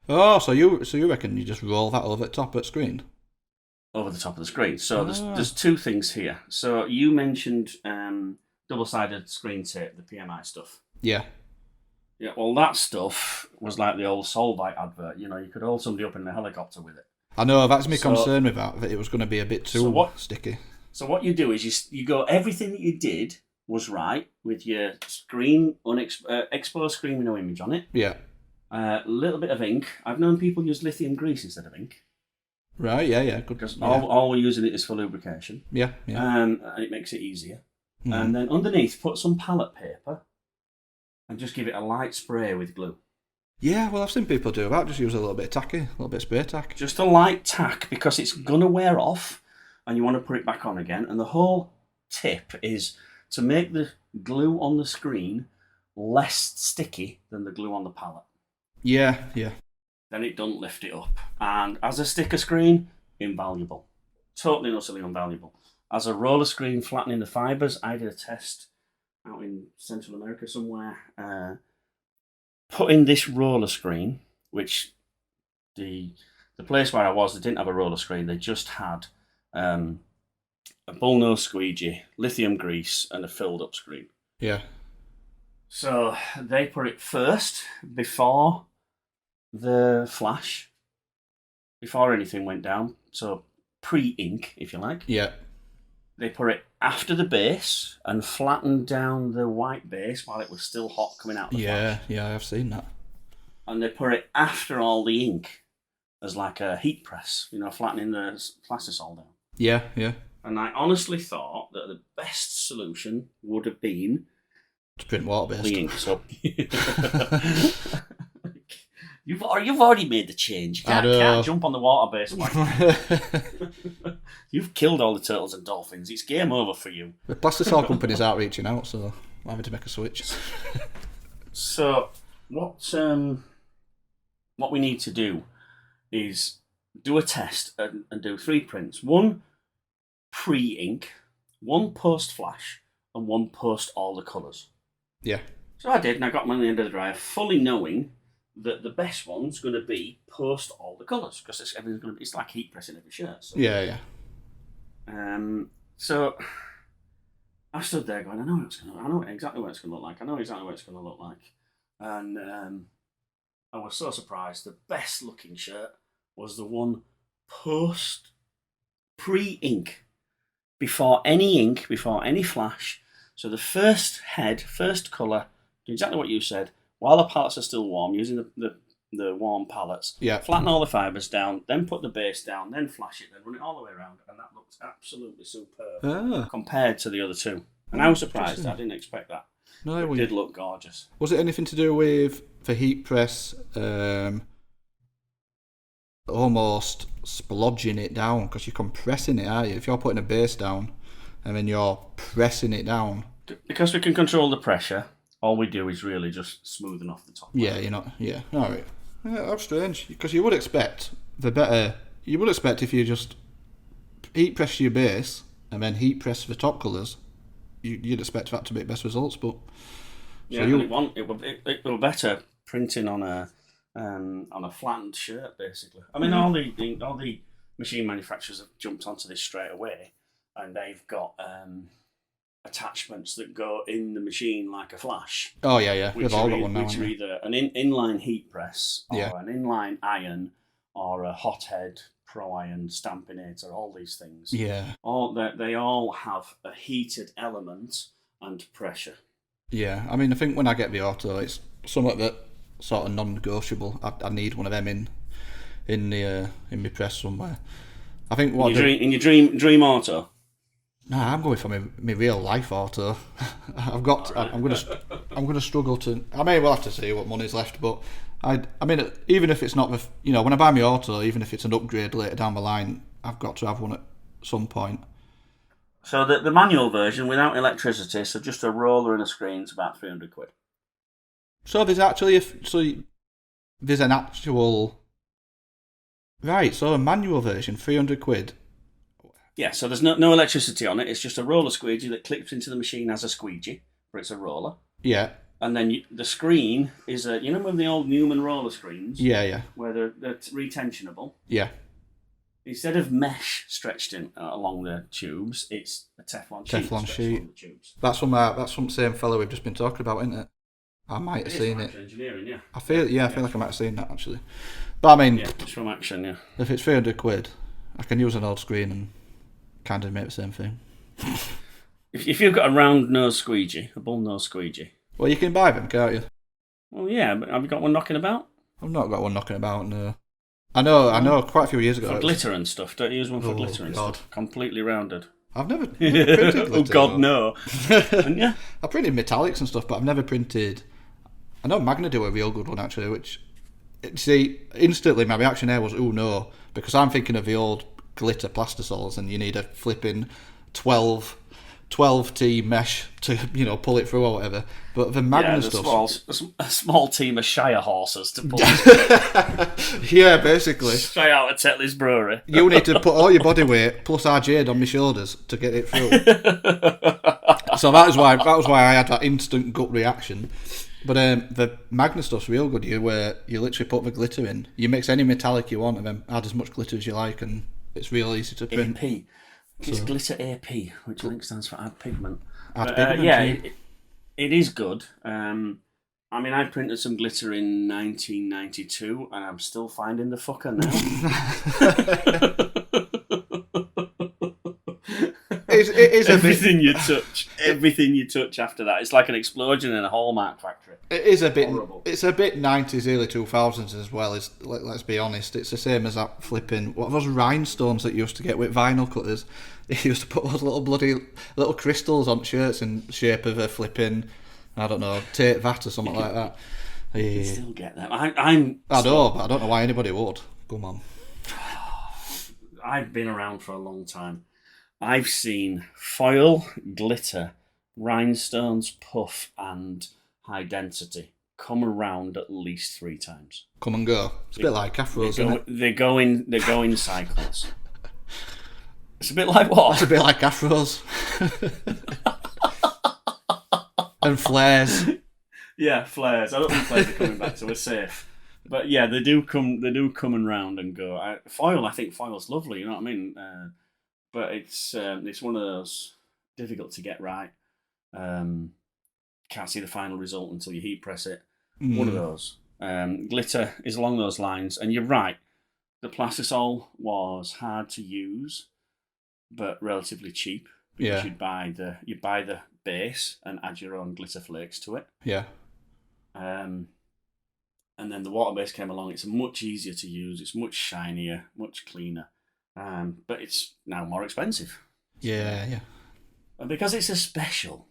Oh, so you reckon you just roll that over the top of the screen? Over the top of the screen. So there's two things here. So you mentioned double-sided screen tape, the PMI stuff. Yeah. Yeah, well, that stuff was like the old Solvite advert. You know, you could hold somebody up in a helicopter with it. I know, that's my concern with that it was going to be a bit too sticky. So what you do is you go, everything that you did was right with your screen, exposed screen with no image on it. Yeah. A little bit of ink. I've known people use lithium grease instead of ink. Right, yeah. Good. Because all we're using it is for lubrication. Yeah. And it makes it easier. And then underneath, put some palette paper and just give it a light spray with glue. Yeah, well, I've seen people do that. Just use a little bit of tacky, a little bit of spray tack. Just a light tack, because it's going to wear off and you want to put it back on again. And the whole tip is to make the glue on the screen less sticky than the glue on the palette. Yeah. Then it doesn't lift it up. And as a sticker screen, invaluable. Totally and utterly invaluable. As a roller screen flattening the fibres, I did a test out in Central America somewhere. Putting this roller screen, which the place where I was, they didn't have a roller screen. They just had a bullnose squeegee, lithium grease, and a filled up screen. Yeah. So they put it first before the flash, before anything went down. So pre-ink, if you like. Yeah. They put it after the base and flattened down the white base while it was still hot coming out of the flash. Yeah, I've seen that. And they put it after all the ink as like a heat press, flattening the plastisol down. Yeah. And I honestly thought that the best solution would have been to print water-based. The ink. So you've already made the change. You can't jump on the water-based one. You've killed all the turtles and dolphins. It's game over for you. The plastisol companies aren't reaching out, so I'm having to make a switch. So what we need to do is do a test and do 3 prints. 1 pre-ink, 1 post-flash, and 1 post all the colours. Yeah. So I did, and I got them on the end of the dryer, fully knowing that the best one's going to be post all the colours, because it's like heat pressing every shirt. So. Yeah. So I stood there going, I know exactly what it's going to look like. And I was so surprised. The best looking shirt was the one pre-ink, before any flash. So the first colour, do exactly what you said, while the palettes are still warm, using the warm palettes. Yeah. Flatten all the fibres down, then put the base down, then flash it, then run it all the way around, and that looks absolutely superb compared to the other two. And I was surprised. I didn't expect that. No, it did look gorgeous. Was it anything to do with the heat press almost splodging it down? Because you're compressing it, aren't you? If you're putting a base down and then you're pressing it down. Because we can control the pressure, all we do is really just smoothing off the top. Yeah, you're not. Yeah, all right. Yeah, that's strange. Because you would expect if you just heat press your base and then heat press the top colours, you'd expect that to be best results. But yeah, so it will better printing on a on a flattened shirt, basically. I mean, all the machine manufacturers have jumped onto this straight away, and they've got attachments that go in the machine like a flash. Oh yeah. We've all got one now. Which are either an inline heat press, or Yeah. an inline iron, or a hothead pro iron stampinator. All these things. Yeah. They all have a heated element and pressure. Yeah. I mean, I think when I get the auto, it's somewhat that sort of non-negotiable. I need one of them in my press somewhere. I think in your dream auto. Nah, I'm going for my real life auto. I'm gonna struggle to. I may well have to see what money's left, but I mean, even if it's not when I buy my auto, even if it's an upgrade later down the line, I've got to have one at some point. So the manual version without electricity, so just a roller and a screen, is about £300. So there's actually there's an actual right. So a manual version, £300. Yeah, so there's no electricity on it. It's just a roller squeegee that clips into the machine as a squeegee, but it's a roller. Yeah. And then the screen is with the old Newman roller screens? Yeah. Where they're retensionable. Yeah. Instead of mesh stretched in along the tubes, it's a Teflon sheet. Along the tubes. That's from the same fellow we've just been talking about, isn't it? I might have seen it. Engineering, yeah. I feel like I might have seen that actually. But I mean, yeah, it's from Action, yeah. If it's £300, I can use an old screen and kind of make the same thing. If you've got a round nose squeegee, a bull nose squeegee. Well, you can buy them, can't you? Well, yeah, but have you got one knocking about? I've not got one knocking about, no. I know. Quite a few years ago. For glitter and stuff, don't you use one for glitter and stuff? Completely rounded. I've never printed glitter. Oh God, no! Yeah, I printed metallics and stuff, but I've never printed. I know Magna do a real good one actually, which instantly my reaction there was oh no, because I'm thinking of the old glitter plastisols, and you need a flipping 12T mesh to pull it through or whatever. But the Magna stuff, a small team of shire horses to pull. Yeah, basically. Straight out of Tetley's brewery. You need to put all your body weight plus our jade on my shoulders to get it through. So that was why I had that instant gut reaction. But the Magna stuff's real good. Where you literally put the glitter in, you mix any metallic you want, and then add as much glitter as you like, and it's real easy to print. AP. It's glitter AP, which I think stands for add pigment. Yeah, it is good. I mean, I printed some glitter in 1992, and I'm still finding the fucker now. It is everything you touch after that. It's like an explosion in a Hallmark factory. It is a bit. Horrible. It's a bit 90s, early 2000s as well. Let's be honest. It's the same as that flipping. What are those rhinestones that you used to get with vinyl cutters? They used to put those little crystals on shirts in shape of a flipping, I don't know, Tate Vat or something like that. You still get them. I know, but I don't know why anybody would. Come on. I've been around for a long time. I've seen foil, glitter, rhinestones, puff, and high density come around at least 3 times. Come and go. It's a bit like afros, isn't it? They go in cycles. It's a bit like what? It's a bit like afros. And flares. Yeah, flares. I don't think flares are coming back, so we're safe. But yeah, they do come and round and go. I think foil's lovely. You know what I mean? But it's one of those difficult to get right. Can't see the final result until you heat press it. One of those. Glitter is along those lines, and you're right. The plastisol was hard to use, but relatively cheap. Because you buy the base and add your own glitter flakes to it. Yeah. And then the water base came along. It's much easier to use. It's much shinier, much cleaner. But it's now more expensive. Yeah. And because it's a special,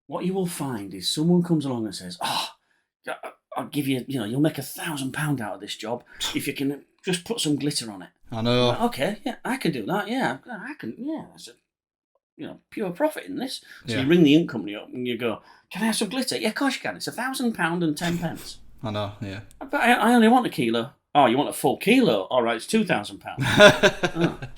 what you will find is someone comes along and says, I'll give you, you'll make £1,000 out of this job if you can just put some glitter on it. I know. Like, okay, yeah, I can do that. Yeah, I can. Yeah, that's pure profit in this. So you ring the ink company up and you go, can I have some glitter? Yeah, of course you can. It's £1,000 and 10 pence. I know, yeah. But I only want a kilo. Oh, you want a full kilo? All right, it's £2,000.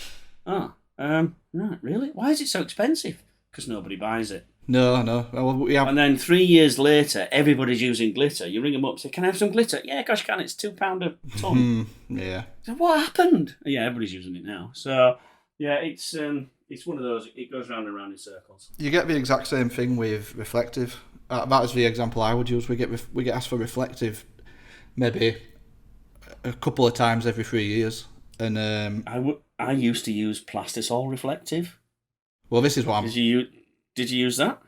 Right, really? Why is it so expensive? Because nobody buys it. No. Well, we have. And then 3 years later, everybody's using glitter. You ring them up, say, "Can I have some glitter?" "Yeah, gosh, can. It's £2 a ton." Yeah. So what happened? Yeah, everybody's using it now. So yeah, it's one of those. It goes round and round in circles. You get the exact same thing with reflective. That is the example I would use. We get asked for reflective, maybe a couple of times every 3 years, and I used to use plastisol reflective. Well, this is what I'm. Did you use that?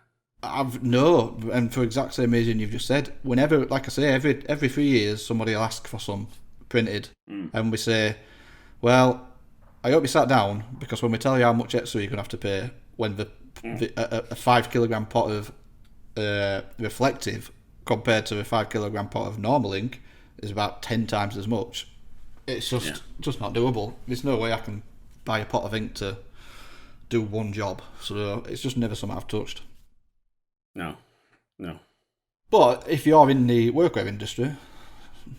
No, and for exact same reason you've just said. Whenever, like I say, every 3 years, somebody will ask for some printed, and we say, well, I hope you sat down, because when we tell you how much extra you're going to have to pay, when a 5 kilogram pot of reflective compared to a 5 kilogram pot of normal ink is about 10 times as much, it's just not doable. There's no way I can buy a pot of ink to do one job, so it's just never something I've touched. No. But if you're in the workwear industry,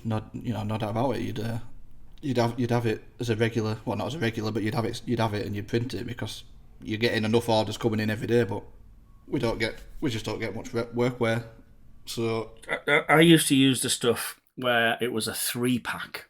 no doubt about it, you'd have it as a regular. Well, not as a regular, but you'd have it and you'd print it, because you're getting enough orders coming in every day. But we just don't get much workwear. So I used to use the stuff where it was a 3-pack.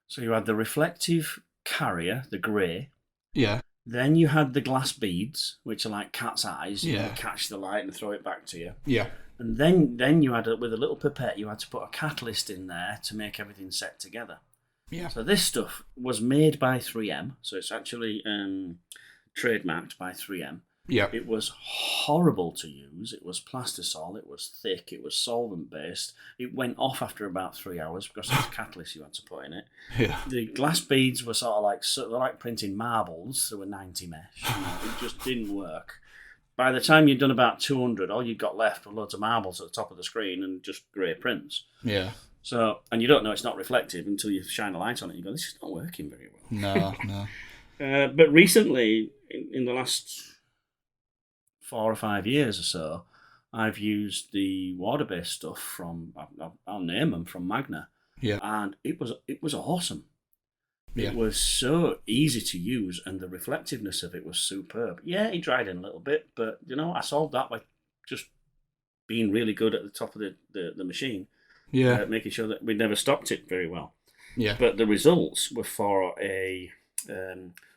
So you had the reflective carrier, the grey. Yeah. Then you had the glass beads, which are like cat's eyes. Yeah. You catch the light and throw it back to you. Yeah. And then you had, with a little pipette, you had to put a catalyst in there to make everything set together. Yeah. So this stuff was made by 3M. So it's actually trademarked by 3M. Yeah. It was horrible to use. It was plastisol. It was thick. It was solvent-based. It went off after about 3 hours because of the catalyst you had to put in it. Yeah. The glass beads were sort of like printing marbles through a 90 mesh. It just didn't work. By the time you'd done about 200, all you'd got left were loads of marbles at the top of the screen and just grey prints. Yeah. So, and you don't know it's not reflective until you shine a light on it. You go, this is not working very well. No. But recently, in the last 4 or 5 years or so, I've used the water-based stuff from, I'll name them, from Magna. Yeah. And it was awesome. Yeah. It was so easy to use, and the reflectiveness of it was superb. Yeah, it dried in a little bit, but I solved that by just being really good at the top of the machine. Yeah. Making sure that we never stopped it very well. Yeah. But the results were for a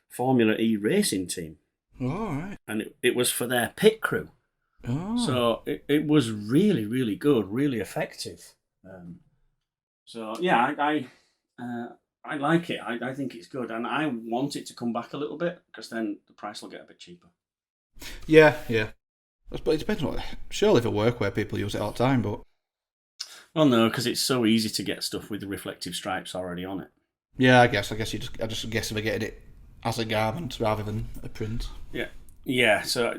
Formula E racing team. Oh, all right. And it was for their pit crew. Oh. So it was really, really good, really effective. So yeah, I like it. I think it's good, and I want it to come back a little bit, because then the price will get a bit cheaper. Yeah. But it depends on. Surely for workwear people use it all the time, but. Well, no, because it's so easy to get stuff with the reflective stripes already on it. Yeah, I guess I just guess if we're getting it as a garment rather than a print. Yeah. So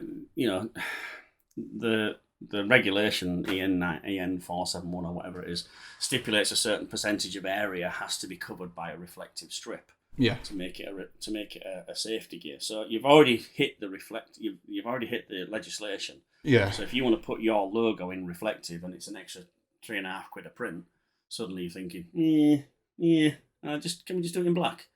the regulation EN 471 or whatever it is stipulates a certain percentage of area has to be covered by a reflective strip. Yeah. To make it a safety gear. So you've already hit the you've already hit the legislation. Yeah. So if you want to put your logo in reflective and it's an extra £3.50 a print, suddenly you're thinking, can we just do it in black?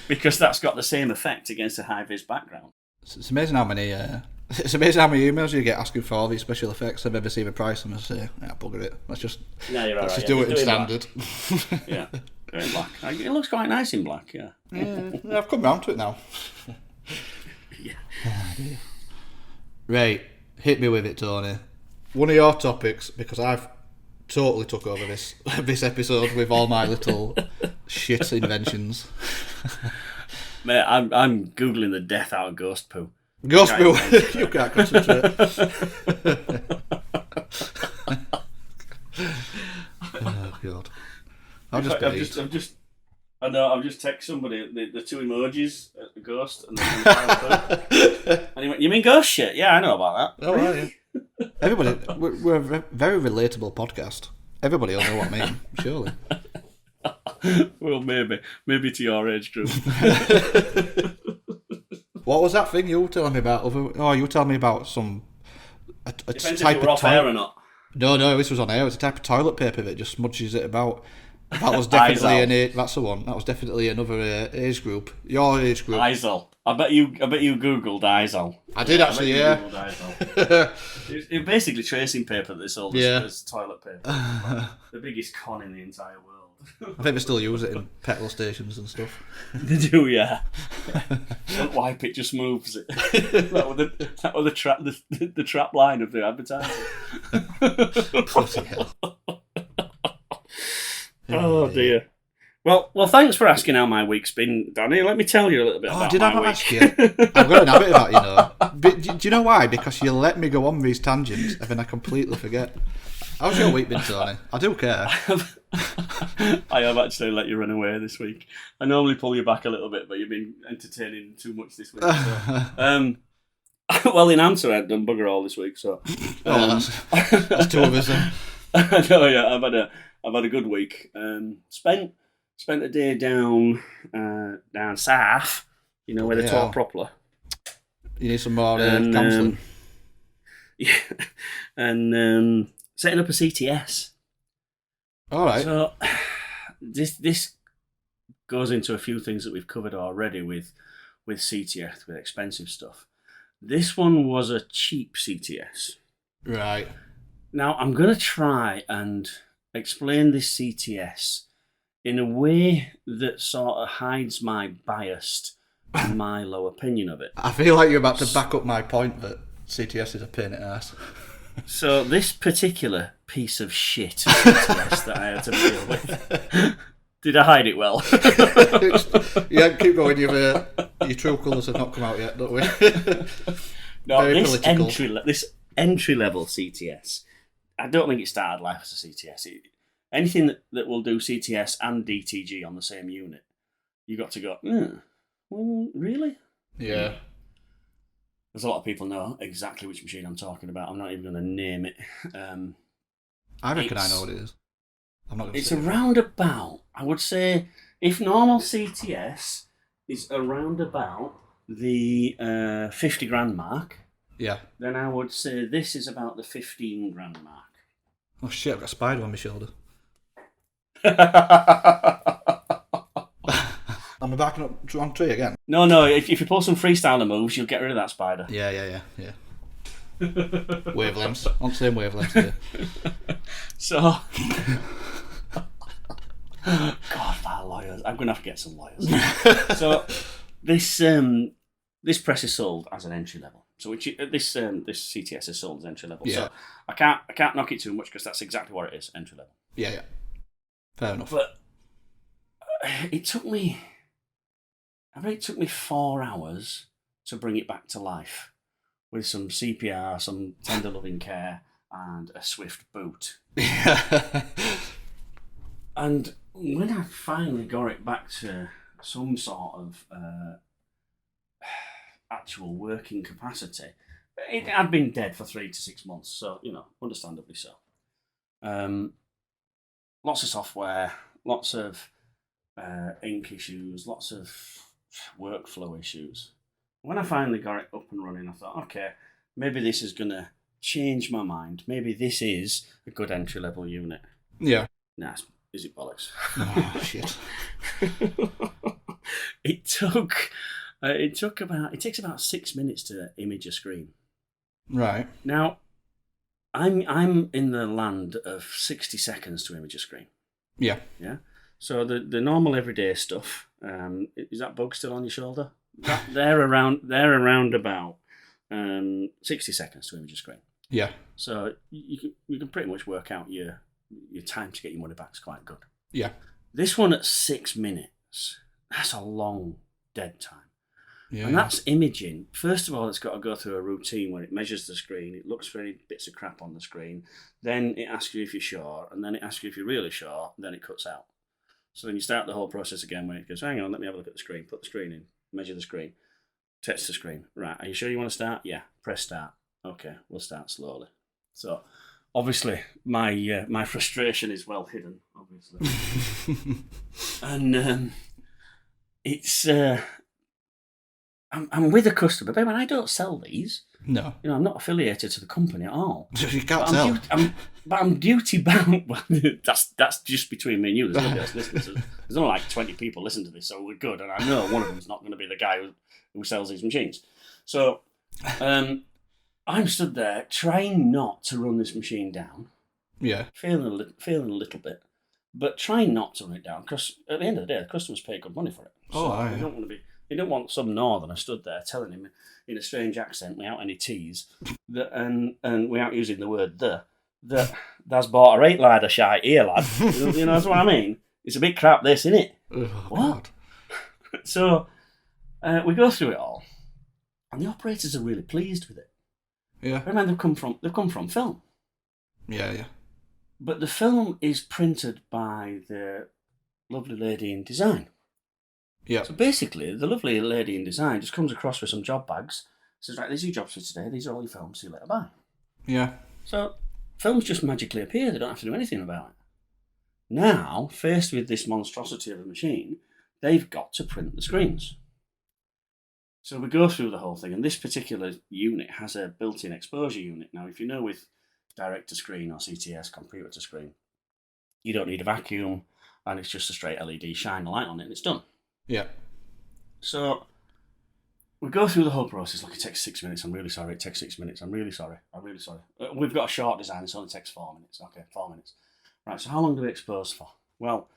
Because that's got the same effect against a high-vis background. It's amazing how many emails you get asking for all these special effects. I've ever seen a price and I say, bugger it. Let's just do it in standard. Yeah, do it in black. It looks quite nice in black. Yeah. I've come round to it now. Yeah. Right, hit me with it, Tony. One of your topics, because I've totally took over this episode with all my little shit inventions. Mate, I'm Googling the death out of ghost poo. Ghost poo? You can't concentrate. Oh, God. I've just texted somebody the 2 emojis, the ghost, and the and he went, "You mean ghost shit? Yeah, I know about that." Oh, right, yeah. Everybody, we're a very relatable podcast. Everybody will know what I mean, surely. Well, maybe to your age group. What was that thing you were telling me about? You were telling me about some Depends type if you were of off air or not. No, this was on air. It's a type of toilet paper that just smudges it about. That was definitely Eisel. an age. That's the one. That was definitely another age group. Your age group. Eisel. I bet you Googled Eisel. I did actually, yeah. It's basically tracing paper that they sold as toilet paper. The biggest con in the entire world. I think they still use it in petrol stations and stuff. They do, yeah. Don't wipe it, just moves it. That was the trap line of the advertising. Bloody hell. Oh dear. Well, thanks for asking how my week's been, Danny. Let me tell you a little bit about did my I not week. ask you? I've got an habit of that, you know. But do you know why? Because you let me go on these tangents and then I completely forget. How's your week been, Tony? I do care. I have actually let you run away this week. I normally pull you back a little bit, but you've been entertaining too much this week. So. Well, in answer, I've done bugger all this week, so. That's two of us then. I know, yeah. I've had a good week. Spent a day down south. You know where they talk properly. You need some more counselling. Yeah, and setting up a CTS. All right. So this goes into a few things that we've covered already with CTS, with expensive stuff. This one was a cheap CTS. Right. Now I'm going to try and explain this CTS in a way that sort of hides my bias and my low opinion of it. I feel like you're about to back up my point that CTS is a pain in the ass. So this particular piece of shit CTS that I had to deal with, did I hide it well? Yeah, keep going. Your true colours have not come out yet, don't we? No, Very this political. entry level CTS, I don't think it started life as a CTS. Anything that will do CTS and DTG on the same unit, you got to go, well, really? Yeah. There's a lot of people know exactly which machine I'm talking about. I'm not even going to name it. I reckon I know what it is. I'm not going to It's say around about, I would say, if normal CTS is around about the 50 grand mark, yeah, then I would say this is about the 15 grand mark. Oh shit, I've got a spider on my shoulder. Am I backing up wrong tree again? No, if you pull some freestyler moves, you'll get rid of that spider. Yeah. Wavelengths. On the same wavelengths here. So... God, my lawyers. I'm going to have to get some lawyers. So, this press is sold as an entry level. So this CTS is sold as entry level. Yeah. So I can't knock it too much because that's exactly what it is, entry level. Yeah. Fair enough. But it took me 4 hours to bring it back to life with some CPR, some tender loving care, and a swift boot. And when I finally got it back to some sort of actual working capacity, it had been dead for 3 to 6 months, so, understandably so. Lots of software, lots of ink issues, lots of workflow issues. When I finally got it up and running, I thought, okay, maybe this is going to change my mind. Maybe this is a good entry-level unit. Yeah. Nah, is it bollocks? Oh, shit. It takes about 6 minutes to image a screen. Right. Now, I'm in the land of 60 seconds to image a screen. Yeah. Yeah. So the normal everyday stuff, is that bug still on your shoulder? They're around about 60 seconds to image a screen. Yeah. So you can pretty much work out your time to get your money back is quite good. Yeah. This one at 6 minutes, that's a long dead time. Yeah. And that's imaging. First of all, it's got to go through a routine where it measures the screen, it looks for any bits of crap on the screen, then it asks you if you're sure, and then it asks you if you're really sure, and then it cuts out. So then you start the whole process again where it goes, hang on, let me have a look at the screen, put the screen in, measure the screen, test the screen. Right, are you sure you want to start? Yeah, press start. Okay, we'll start slowly. So obviously my frustration is well hidden, obviously. And it's I'm with a customer, but I don't sell these. No. I'm not affiliated to the company at all. You can't tell. I'm duty bound. Well, that's just between me and you. There's nobody else listening. There's only like 20 people listen to this, so we're good. And I know one of them's not going to be the guy who sells these machines. So I'm stood there trying not to run this machine down. Yeah. Feeling a little bit, but trying not to run it down, because at the end of the day, the customers pay good money for it. So they don't want some northerner stood there telling him in a strange accent without any T's that and without using the word that that's bought a 8 ladder shite here, lad. That's what I mean. It's a bit crap, this, isn't it? Oh, what? God. So we go through it all, and the operators are really pleased with it. Yeah. Remember, they've come from film. Yeah. But the film is printed by the lovely lady in design. Yeah. So basically, the lovely lady in design just comes across with some job bags, says, right, these are your jobs for today, these are all your films, see you later, bye. Yeah. So films just magically appear, they don't have to do anything about it. Now, faced with this monstrosity of a machine, they've got to print the screens. So we go through the whole thing, and this particular unit has a built-in exposure unit. Now, if you know with direct-to-screen or CTS, computer-to-screen, you don't need a vacuum, and it's just a straight LED, shine a light on it, and it's done. Yeah. So we go through the whole process. Like, it takes 6 minutes. I'm really sorry. It takes 6 minutes. I'm really sorry. We've got a short design. It only takes 4 minutes. Okay, 4 minutes. Right, so how long do we expose for? Well,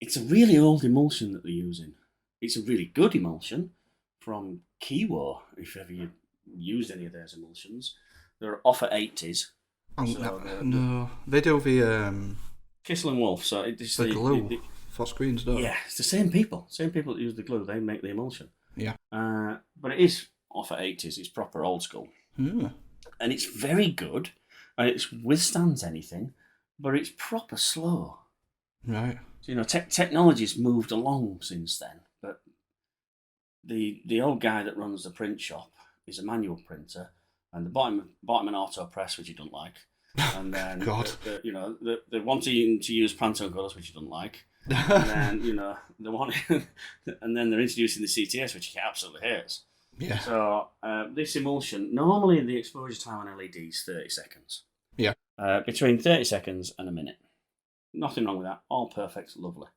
it's a really old emulsion that they're using. It's a really good emulsion from Kiwi, if ever you used any of those emulsions. They're off at 80s. No, they do the... Kissel and Wolf. So it's the glue for screens, don't Yeah, it's the same people. Same people that use the glue. They make the emulsion. Yeah. But it is off at 80s. It's proper old school. Yeah. And it's very good. And it withstands anything. But it's proper slow. Right. So, technology's moved along since then. But the old guy that runs the print shop is a manual printer. And the bottom an auto press, which he doesn't like. And then, God. they're wanting to use Pantone colours, which he doesn't like. And then, and then they're introducing the CTS, which he absolutely hates. Yeah. So this emulsion, normally the exposure time on LED is 30 seconds. Yeah. Between 30 seconds and a minute. Nothing wrong with that. All perfect, lovely.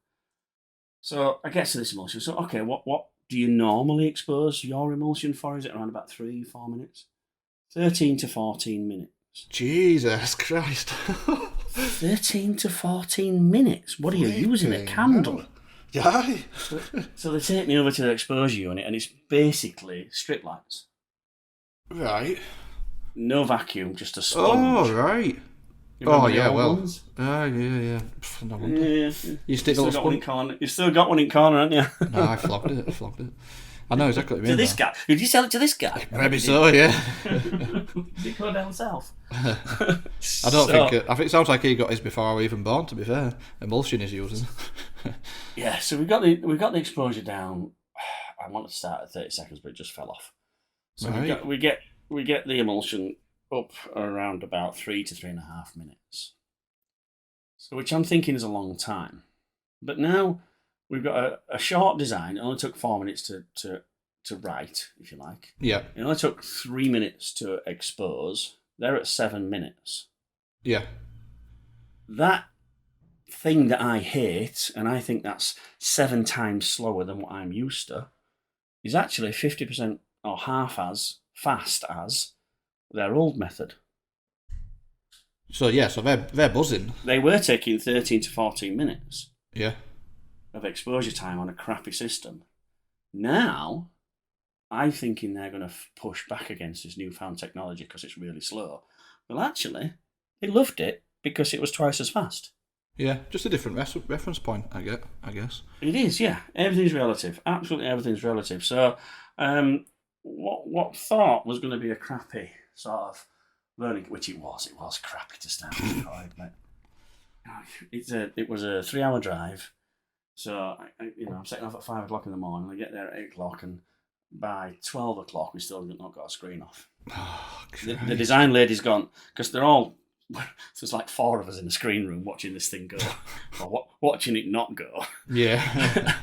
So I get to this emulsion. So, okay, what do you normally expose your emulsion for? Is it around about 3-4 minutes? 13 to 14 minutes. Jesus Christ. 13 to 14 minutes? What are you using? A candle? Yeah. So they take me over to the exposure unit, and it's basically strip lights. Right. No vacuum, just a sponge. Oh, right. Oh, yeah, well. Yeah. No wonder. Yeah. You stick a little sponge. You've still got one in corner, haven't you? No, I flogged it. I know exactly what you mean. To this guy? Did you sell it to this guy? Maybe so, yeah. Did it go down south? I think it sounds like he got his before I was even born, to be fair. Emulsion he's using. Yeah, so we got the exposure down. I wanted to start at 30 seconds, but it just fell off. So right. we get the emulsion up around about 3 to 3.5 minutes. So which I'm thinking is a long time. But now we've got a short design. It only took 4 minutes to write, if you like. Yeah. It only took 3 minutes to expose. They're at 7 minutes. Yeah. That thing that I hate, and I think that's 7 times slower than what I'm used to, is actually 50% or half as fast as their old method. So they're buzzing. They were taking 13 to 14 minutes. Yeah. Of exposure time on a crappy system. Now, I'm thinking they're going to push back against this newfound technology because it's really slow. Well, actually, they loved it because it was twice as fast. Yeah, just a different reference point, I guess. It is, yeah. Everything's relative. Absolutely everything's relative. So, what thought was going to be a crappy sort of learning, which it was crappy to start with, I admit. It was a 3-hour drive. So, I'm setting off at 5 o'clock in the morning. I get there at 8 o'clock, and by 12 o'clock, we still not got a screen off. Oh, the design lady's gone, because they're all, there's like 4 of us in the screen room watching this thing go, or watching it not go. Yeah.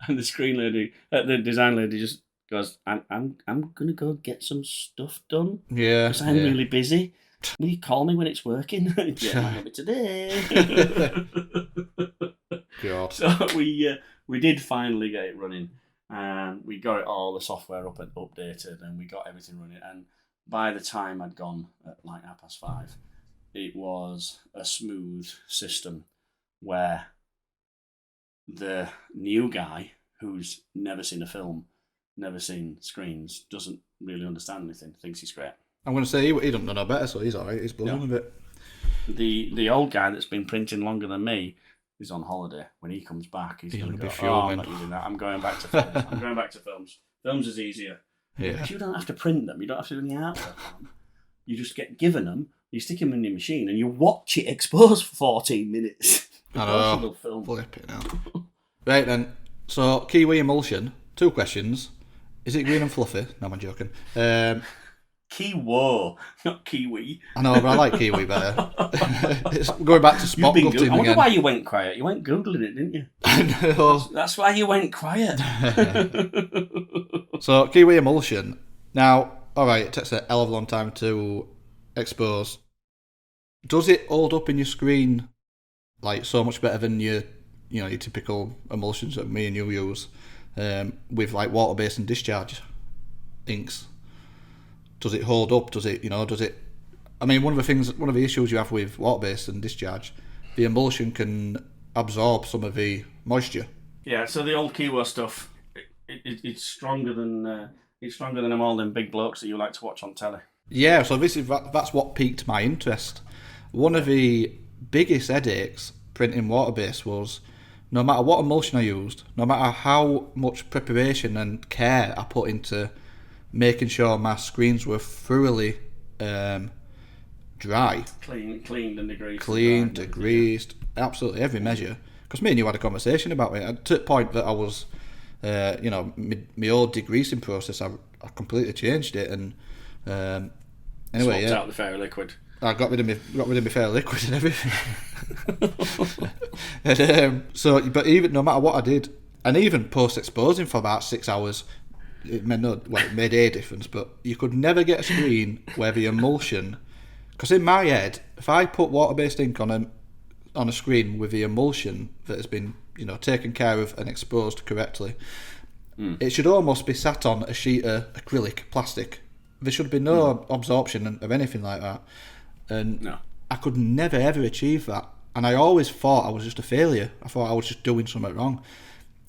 And the design lady just Goes, I'm gonna go get some stuff done Yeah. because I'm yeah. really busy. Will you call me when it's working? Yeah, it might not be today. God. So we did finally get it running, and we got it all the software up and updated, and we got everything running. And by the time I'd gone at like 5:30, it was a smooth system where the new guy who's never seen a film, never seen screens, doesn't really understand anything, thinks he's great. I'm going to say he doesn't know no better, so he's all right. He's buzzing a bit. The old guy that's been printing longer than me is on holiday. When he comes back, he's going to go, I'm not using that. I'm going back to films. I'm going back to films. Films is easier. Yeah. Because you don't have to print them. You don't have to do any artwork on them. You just get given them, you stick them in your machine, and you watch it expose for 14 minutes. I know. Film. Flip it now. Right then. So, Kiwi emulsion. 2 questions. Is it green and fluffy? No, I'm joking. Kiwo, not Kiwi. I know, but I like Kiwi better. It's going back to spot gutting again. I wonder why you went quiet. You went Googling it, didn't you? I know. That's why you went quiet. So, Kiwi emulsion. Now, alright, it takes a hell of a long time to expose. Does it hold up in your screen like so much better than your typical emulsions that me and you use with like water-based and discharge inks? Does it hold up? Does it? I mean, one of the issues you have with water-based and discharge, the emulsion can absorb some of the moisture. Yeah. So the old Kiwi stuff, it's stronger than them all them big blokes that you like to watch on telly. Yeah. So that's what piqued my interest. One of the biggest headaches printing water-based was no matter what emulsion I used, no matter how much preparation and care I put into making sure my screens were thoroughly dry. Cleaned and degreased. Cleaned, degreased, absolutely every measure. Because me and you had a conversation about it. To the point that I was, my old degreasing process, I completely changed it. And anyway, swapped out the fairy liquid. I got rid of my fairy liquid and everything. And, but even no matter what I did, and even post-exposing for about 6 hours, it made a difference, but you could never get a screen where the emulsion, because in my head, if I put water-based ink on a screen with the emulsion that has been taken care of and exposed correctly, it should almost be sat on a sheet of acrylic plastic. There should be no absorption of anything like that, and no. I could never ever achieve that, and I always thought I was just a failure. I thought I was just doing something wrong.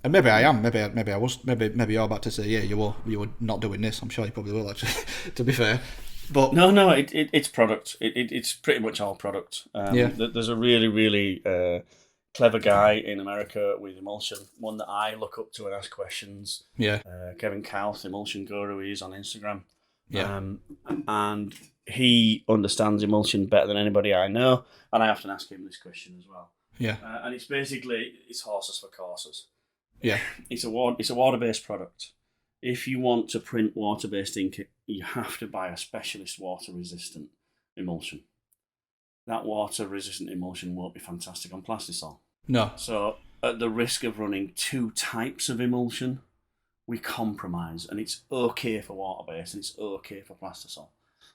And maybe I am. Maybe I was. Maybe you're about to say, yeah, you were not doing this. I'm sure you probably will, actually. To be fair, but no, it's product. It's pretty much all product. Yeah. There's a really really clever guy in America with emulsion. One that I look up to and ask questions. Yeah. Kevin Kauth, Emulsion Guru, he's on Instagram. Yeah. And he understands emulsion better than anybody I know, and I often ask him this question as well. Yeah. And it's basically horses for courses. Yeah. It's a water-based product. If you want to print water-based ink, you have to buy a specialist water-resistant emulsion. That water-resistant emulsion won't be fantastic on plastisol. No. So, at the risk of running 2 types of emulsion, we compromise, and it's okay for water-based and it's okay for plastisol.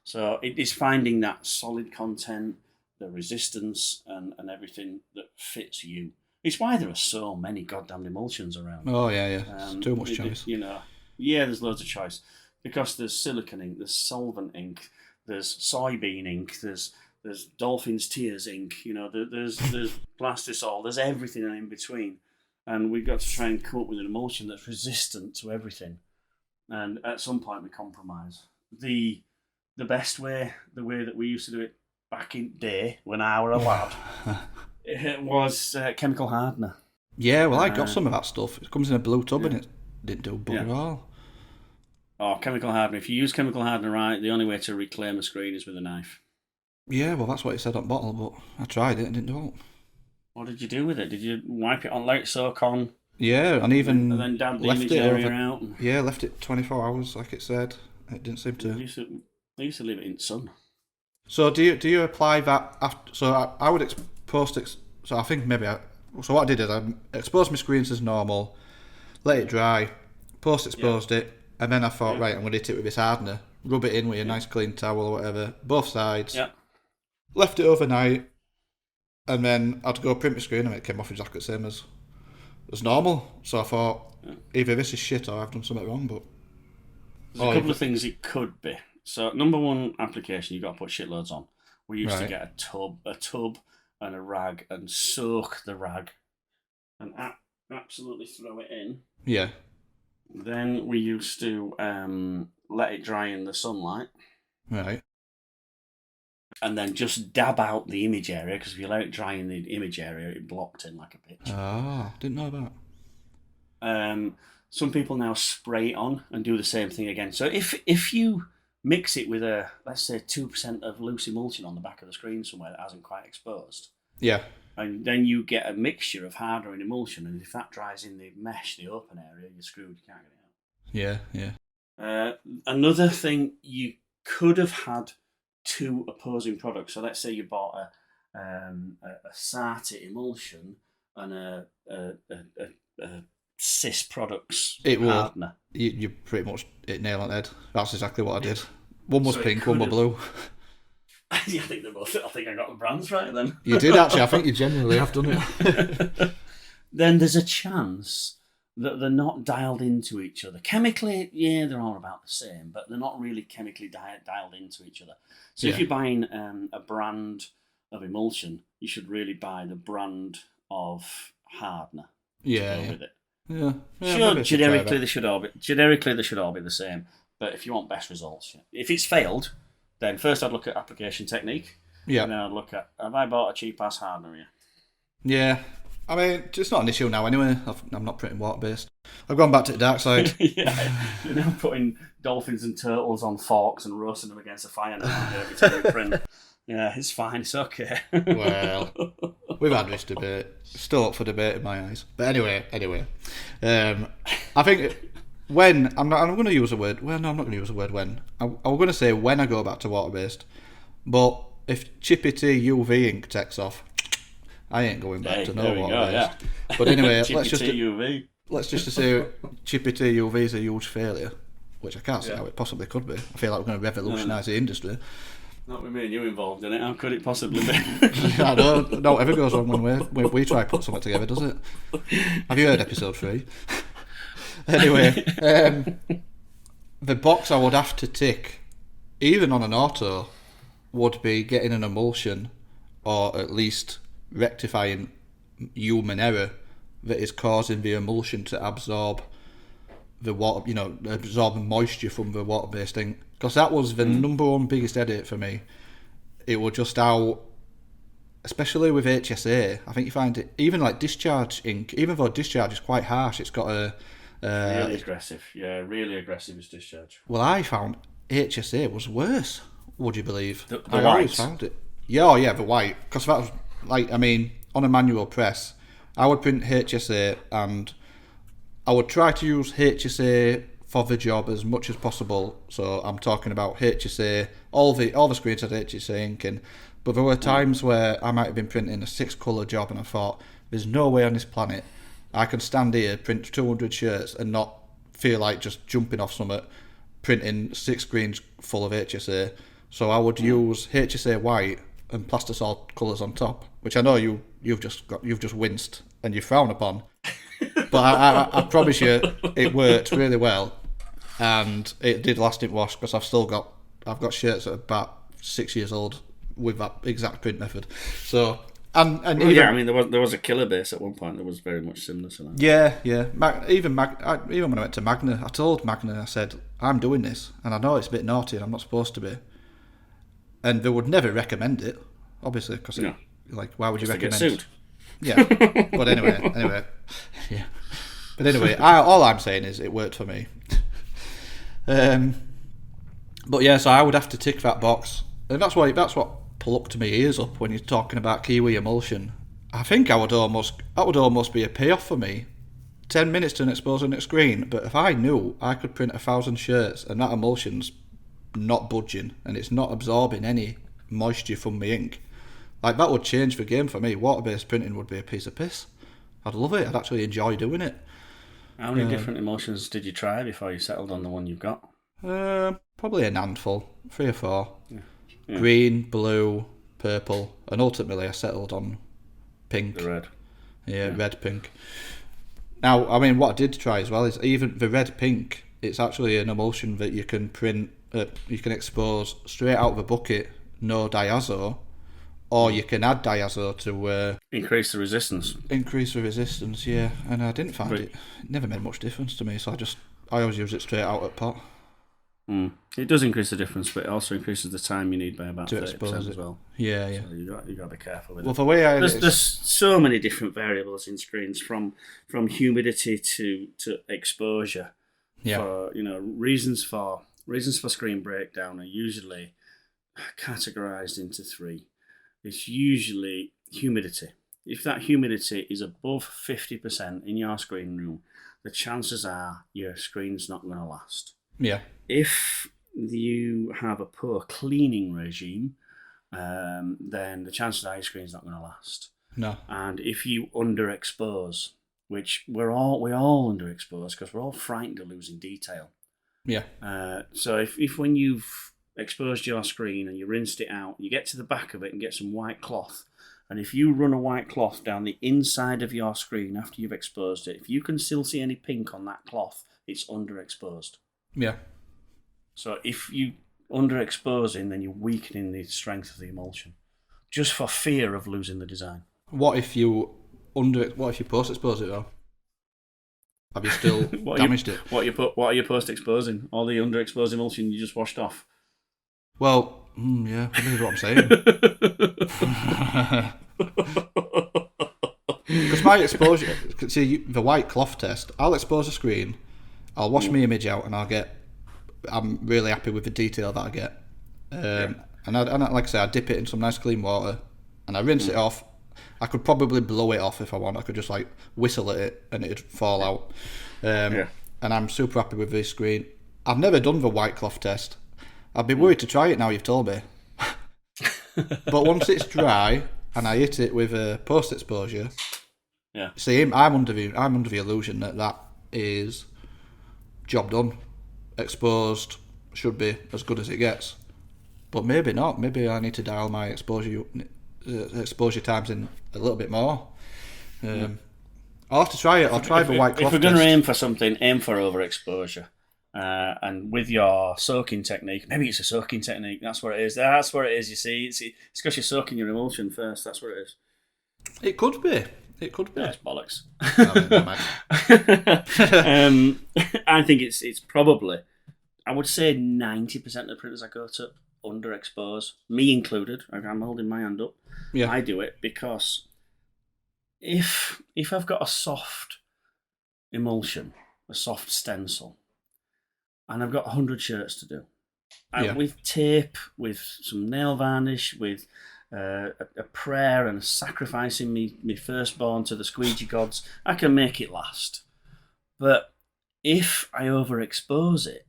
So, it is finding that solid content, the resistance, and everything that fits you. It's why there are so many goddamn emulsions around. Oh, yeah. It's too much choice. Yeah, there's loads of choice. Because there's silicon ink, there's solvent ink, there's soybean ink, there's dolphin's tears ink, there's plastisol, there's everything in between. And we've got to try and come up with an emulsion that's resistant to everything. And at some point we compromise. The best way, the way that we used to do it back in the day when I were a lad, it was chemical hardener. Yeah, well, I got some of that stuff. It comes in a blue tub and it didn't do a bug at all. Oh, chemical hardener. If you use chemical hardener right, the only way to reclaim a screen is with a knife. Yeah, well, that's what it said on bottle, but I tried it and it didn't do it. What did you do with it? Did you wipe it on, let it soak on? Yeah, and even and then dab the left image it area over, out? Yeah, left it 24 hours, like it said. It didn't seem to... I used to leave it in the sun. So do you apply that after? So I would post it. So I think so what I did is I exposed my screens as normal, let it dry, post exposed it, And then I thought, right, I'm going to hit it with this hardener. Rub it in with a nice clean towel or whatever, both sides. Yeah. Left it overnight, and then I had to go print my screen, and it came off exactly the same as normal. So I thought, either this is shit or I've done something wrong. But there's a couple of things it could be. So number one application, you've got to put shitloads on. We used to get a tub and a rag and soak the rag and absolutely throw it in. Yeah. Then we used to let it dry in the sunlight. Right. And then just dab out the image area, because if you let it dry in the image area, it blocked in like a bitch. Ah, didn't know that. Some people now spray it on and do the same thing again. So if you mix it with let's say 2% of loose emulsion on the back of the screen somewhere that hasn't quite exposed. Yeah. And then you get a mixture of hardener and emulsion, and if that dries in the mesh, the open area, you're screwed, you can't get it out. Yeah. Another thing, you could have had two opposing products. So let's say you bought a Sati emulsion and a Cis Products hardener. You pretty much hit nail on the head. That's exactly what I did. One was pink, one was blue. Yeah, I think they're both. I think I got the brands right then. You did actually. I think you genuinely have done it. Then there's a chance that they're not dialed into each other. Chemically, yeah, they're all about the same, but they're not really chemically dialed into each other. So if you're buying a brand of emulsion, you should really buy the brand of hardener. Yeah. With it. Yeah. Sure, generically they should all be the same. But if you want best results, if it's failed, then first I'd look at application technique. Yeah. And then I'd look at, have I bought a cheap ass hardener here? Yeah. I mean, it's not an issue now anyway. I'm not printing water-based. I've gone back to the dark side. Yeah, you're now putting dolphins and turtles on forks and roasting them against a fire now every time you print. Yeah, it's fine, it's okay. Well, we've had this debate. Still up for debate in my eyes. But anyway. I think when, I'm going to use a word, well, no, I'm not going to use the word when. I'm going to say when I go back to water-based. But if Chippy Tee UV ink takes off, I ain't going back to no water-based. Yeah. But anyway, let's just say Chippy Tee UV is a huge failure, which I can't see how it possibly could be. I feel like we're going to revolutionise the industry. Not with me and you involved in it. How could it possibly be? I know. No, ever goes wrong when we try to put something together, does it? Have you heard episode 3? Anyway, the box I would have to tick, even on an auto, would be getting an emulsion, or at least rectifying human error that is causing the emulsion to absorb the water, absorb moisture from the water-based ink. Because that was the number one biggest edit for me. It was just how, especially with HSA, I think you find it, even like discharge ink, even though discharge is quite harsh, it's got a... really aggressive. Yeah, really aggressive is discharge. Well, I found HSA was worse, would you believe? The I always found it. Yeah, the white. Because that was, on a manual press, I would print HSA and I would try to use HSA for the job as much as possible. So I'm talking about HSA, all the screens had HSA ink in, but there were times where I might have been printing a 6-colour job and I thought, there's no way on this planet I can stand here, print 200 shirts and not feel like just jumping off something, printing 6 screens full of HSA. So I would use HSA white and plastisol colours on top, which I know you've just winced and you frown upon. But I promise you, it worked really well, and it did last in wash because I've got shirts that are about 6 years old with that exact print method. So there was a killer base at one point that was very much similar to that. Yeah. Even when I went to Magna, I told Magna, I said, I'm doing this, and I know it's a bit naughty and I'm not supposed to be, and they would never recommend it, obviously, because why would you recommend? Get sued. Yeah, but anyway, yeah. But anyway, all I'm saying is it worked for me. But yeah, so I would have to tick that box, and that's what plucked my ears up when you're talking about Kiwi emulsion. I think that would almost be a payoff for me. 10 minutes to expose on a screen, but if I knew I could print 1,000 shirts and that emulsion's not budging and it's not absorbing any moisture from the ink, like that would change the game for me. Water-based printing would be a piece of piss. I'd love it. I'd actually enjoy doing it. How many different emulsions did you try before you settled on the one you've got? Probably a handful, 3 or 4. Yeah. Green, blue, purple, and ultimately I settled on pink. The red. Yeah, red, pink. Now, I mean, what I did try as well is even the red, pink, it's actually an emulsion that you can print, you can expose straight out of a bucket, no diazo, or you can add diazo to increase the resistance. Increase the resistance, yeah. And I didn't find it never made much difference to me, so I always use it straight out at pot. It does increase the difference, but it also increases the time you need by about 30% as well. Yeah, yeah. So you got to be careful with Well, it. the way There's so many different variables in screens, from humidity to exposure. Yeah. For, reasons for screen breakdown are usually categorized into 3. It's usually humidity. If that humidity is above 50% in your screen room, the chances are your screen's not going to last. Yeah. If you have a poor cleaning regime, then the chances are your screen's not going to last. No. And if you underexpose, which we all underexpose because we're all frightened of losing detail. Yeah. So if when you've exposed your screen and you rinsed it out, you get to the back of it and get some white cloth, and if you run a white cloth down the inside of your screen after you've exposed it, if you can still see any pink on that cloth, it's underexposed. Yeah. So if you underexposing, then you're weakening the strength of the emulsion, just for fear of losing the design. What if you post expose it though? Have you still damaged it? What are you post exposing? All the underexposed emulsion you just washed off. Well, yeah, this is what I'm saying. Because my exposure, see the white cloth test, I'll expose a screen, I'll wash my image out, and I'm really happy with the detail that I get. And like I say, I dip it in some nice clean water, and I rinse it off. I could probably blow it off if I want. I could just like whistle at it, and it'd fall out. And I'm super happy with this screen. I've never done the white cloth test. I'd be worried to try it now you've told me. But once it's dry and I hit it with a post exposure, see, I'm under the illusion that is job done. Exposed should be as good as it gets, but maybe not. Maybe I need to dial my exposure times in a little bit more. I'll have to try it. I'll try the white cloth. If we're going to aim for something, aim for overexposure. And with your soaking technique, maybe it's a soaking technique. That's what it is. That's what it is. You see, it's because you're soaking your emulsion first. That's what it is. It could be. It could be. That's bollocks. No, I think it's probably, I would say 90% of the printers I go to underexpose, me included. I'm holding my hand up. Yeah. I do it because if I've got a soft emulsion, a soft stencil, and I've got 100 shirts to do, with tape, with some nail varnish, with a prayer and a sacrificing me firstborn to the squeegee gods, I can make it last. But if I overexpose it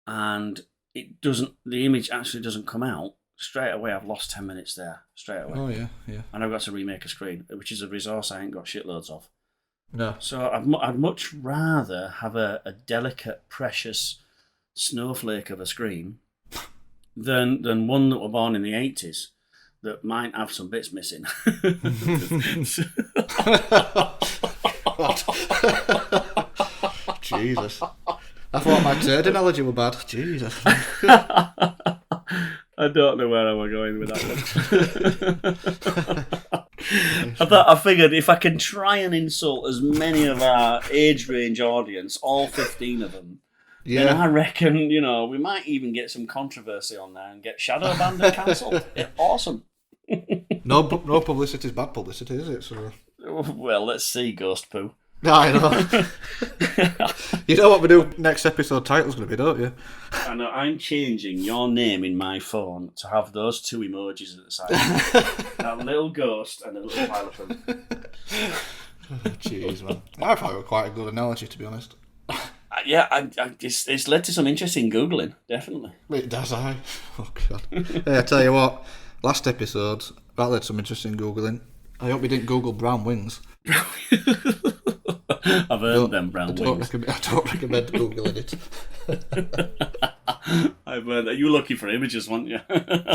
and the image actually doesn't come out, straight away I've lost 10 minutes there, straight away. Oh, yeah. And I've got to remake a screen, which is a resource I ain't got shitloads of. No. So I'd much rather have a delicate, precious snowflake of a screen than one that were born in the 80s that might have some bits missing. Jesus. I thought my turd analogy were bad. Jesus. I don't know where I was going with that one. I figured if I can try and insult as many of our age range audience, all 15 of them, then I reckon, we might even get some controversy on there and get shadow banned and cancelled. Awesome. No publicity is bad publicity, is it? So. Well, let's see, Ghost Poo. I know. You know what the new next episode title's going to be, don't you? I know. I'm changing your name in my phone to have those 2 emojis at the side. That little ghost and a little pile of them. Jeez, man. I thought it was quite a good analogy, to be honest. It's led to some interesting Googling, definitely. It does, Oh, God. Hey, I tell you what, last episode, that led to some interesting Googling. I hope you didn't Google brown wings. I've earned them brown I don't wings. recommend Googling it. I've earned that. You were looking for images, weren't you?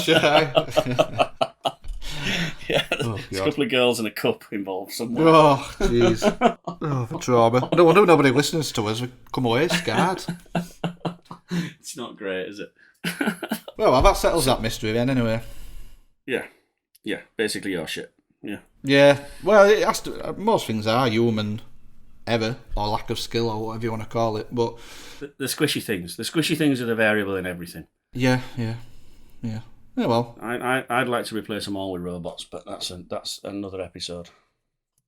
Should I? Yeah, there's a couple of girls and a cup involved somewhere. Oh, jeez. Oh, the trauma. No wonder nobody listens to us. We come away scarred. It's not great, is it? Well, that settles that mystery then, anyway. Yeah. Basically your shit. Yeah. Yeah. Well, it has to. Most things are human error or lack of skill or whatever you want to call it. But The squishy things. The squishy things are the variable in everything. yeah. Yeah, well. I'd like to replace them all with robots, but that's another episode.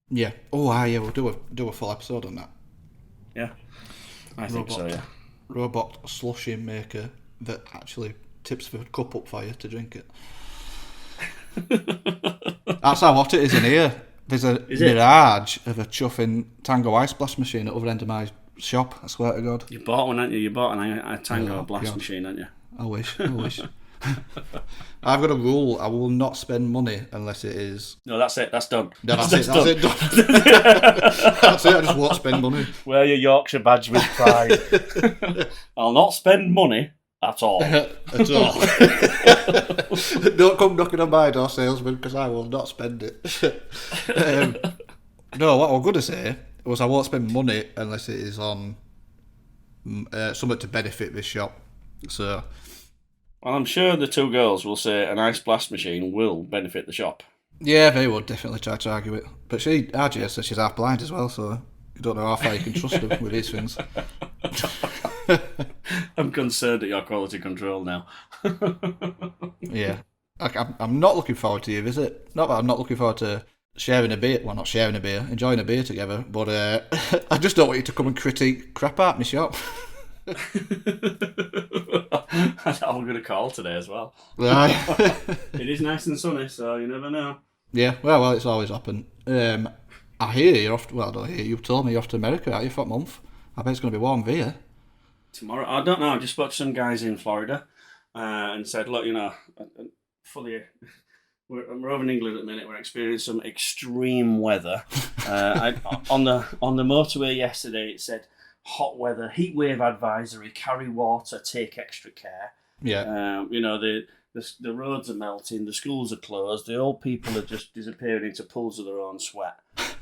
Yeah. Oh, yeah. We'll do a full episode on that. Yeah. I think so. Yeah. Robot slushie maker that actually tips the cup up for you to drink it. That's how hot it is in here. There's a mirage of a chuffing Tango ice blast machine at the other end of my shop. I swear to God. You bought one, haven't you? You bought a Tango blast machine, haven't you? I wish. I've got a rule. I will not spend money unless it is... No, that's it. That's done. No, that's it. Done. That's it. I just won't spend money. Wear your Yorkshire badge with pride. I'll not spend money at all. At all. Don't come knocking on my door, salesman, because I will not spend it. No, what I was going to say was I won't spend money unless it is on something to benefit this shop. So... Well, I'm sure the two girls will say an ice blast machine will benefit the shop. Yeah, they would definitely try to argue it. But RJ says she's half blind as well, so you don't know how far you can trust her with these things. I'm concerned at your quality control now. Yeah. I'm not looking forward to your visit. Not that I'm not looking forward to sharing a beer. Well, not sharing a beer, enjoying a beer together. But I just don't want you to come and critique crap at my shop. I'm going to call today as well. Right. It is nice and sunny, so you never know. Yeah, well, it's always happened. I hear you're off. Well, I don't hear you told me you're off to America, aren't you, for a month? I bet it's going to be warm there. Tomorrow, I don't know. I just spoke to some guys in Florida and said, look, we're over in England at the minute. We're experiencing some extreme weather. On the motorway yesterday, it said, hot weather, heat wave advisory, carry water, take extra care. Yeah. The roads are melting, the schools are closed, the old people are just disappearing into pools of their own sweat.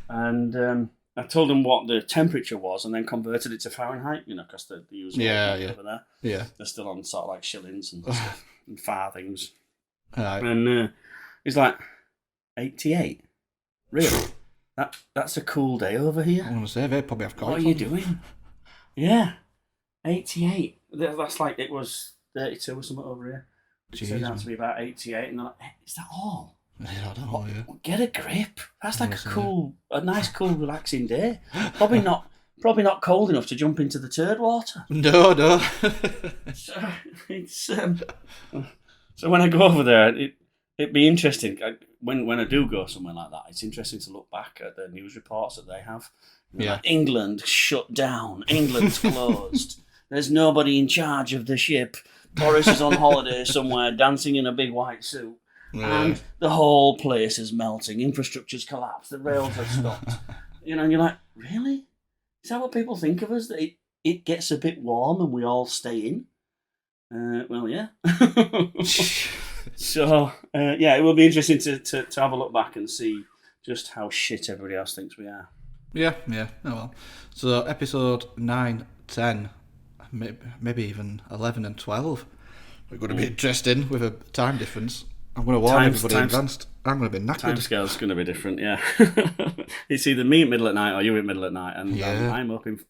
And I told them what the temperature was and then converted it to Fahrenheit, because they use over there. Yeah. They're still on sort of like shillings and stuff, and farthings. Right. And he's like, 88? Really? That's a cool day over here. I want to say, they probably have What are you doing? Yeah, 88. That's like it was 32 or something over here. It turned out to be about 88, and they're like, is that all? Yeah, I don't know. Yeah. Get a grip. That's like a nice, cool, relaxing day. Probably not cold enough to jump into the turd water. No. So when I go over there, it'd be interesting. When I do go somewhere like that, it's interesting to look back at the news reports that they have. Yeah. Like, England shut down. England's closed. There's nobody in charge of the ship. Boris is on holiday somewhere, dancing in a big white suit. Yeah. And the whole place is melting. Infrastructure's collapsed. The rails have stopped. And you're like, really? Is that what people think of us? That it gets a bit warm and we all stay in? Well, yeah. So, it will be interesting to have a look back and see just how shit everybody else thinks we are. Yeah. Oh well. So episode 9, 10, maybe even 11 and 12 are going to be interesting with a time difference. I'm going to warn everybody in advance. I'm going to be knackered. Timescale's going to be different, yeah. It's either me at middle at night or you at middle at night, and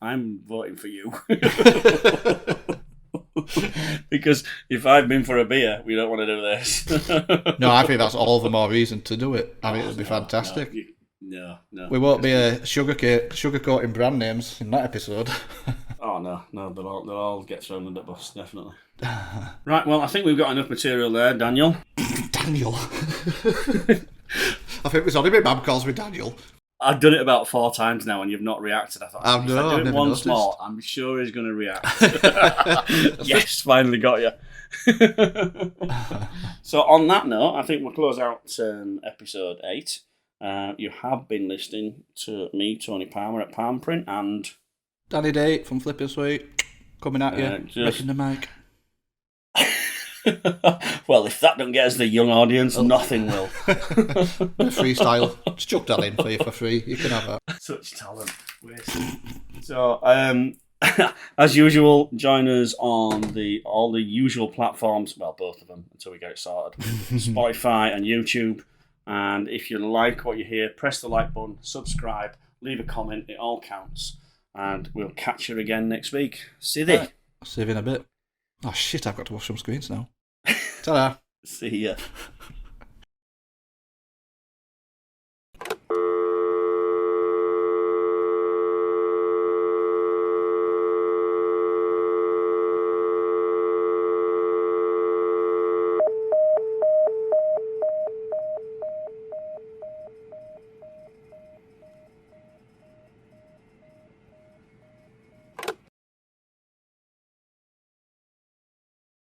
I'm voting for you. Because if I've been for a beer, we don't want to do this. No, I think that's all the more reason to do it. I mean, it'll be fantastic. No. We won't be sugarcoating brand names in that episode. Oh, no, they'll all get thrown under the bus, definitely. Right, well, I think we've got enough material there, Daniel. Daniel? I think it's only my mum calls me Daniel. I've done it about 4 times now and you've not reacted. I thought, if I do it once more, I'm sure he's going to react. Yes, finally got you. So on that note, I think we'll close out episode 8. You have been listening to me, Tony Palmer, at Palm Print, and Danny Day from Flippin' Sweet coming at you, just... making the mic. Well, if that don't get us the young audience, nothing will. Freestyle. Just chuck that in for you for free. You can have that. Such talent. Wasted. So, as usual, join us on all the usual platforms. Well, both of them until we get it sorted. Spotify and YouTube. And if you like what you hear, press the like button, subscribe, leave a comment. It all counts. And we'll catch you again next week. See thee. See you in a bit. Oh shit! I've got to watch some screens now. Ta-da. See ya.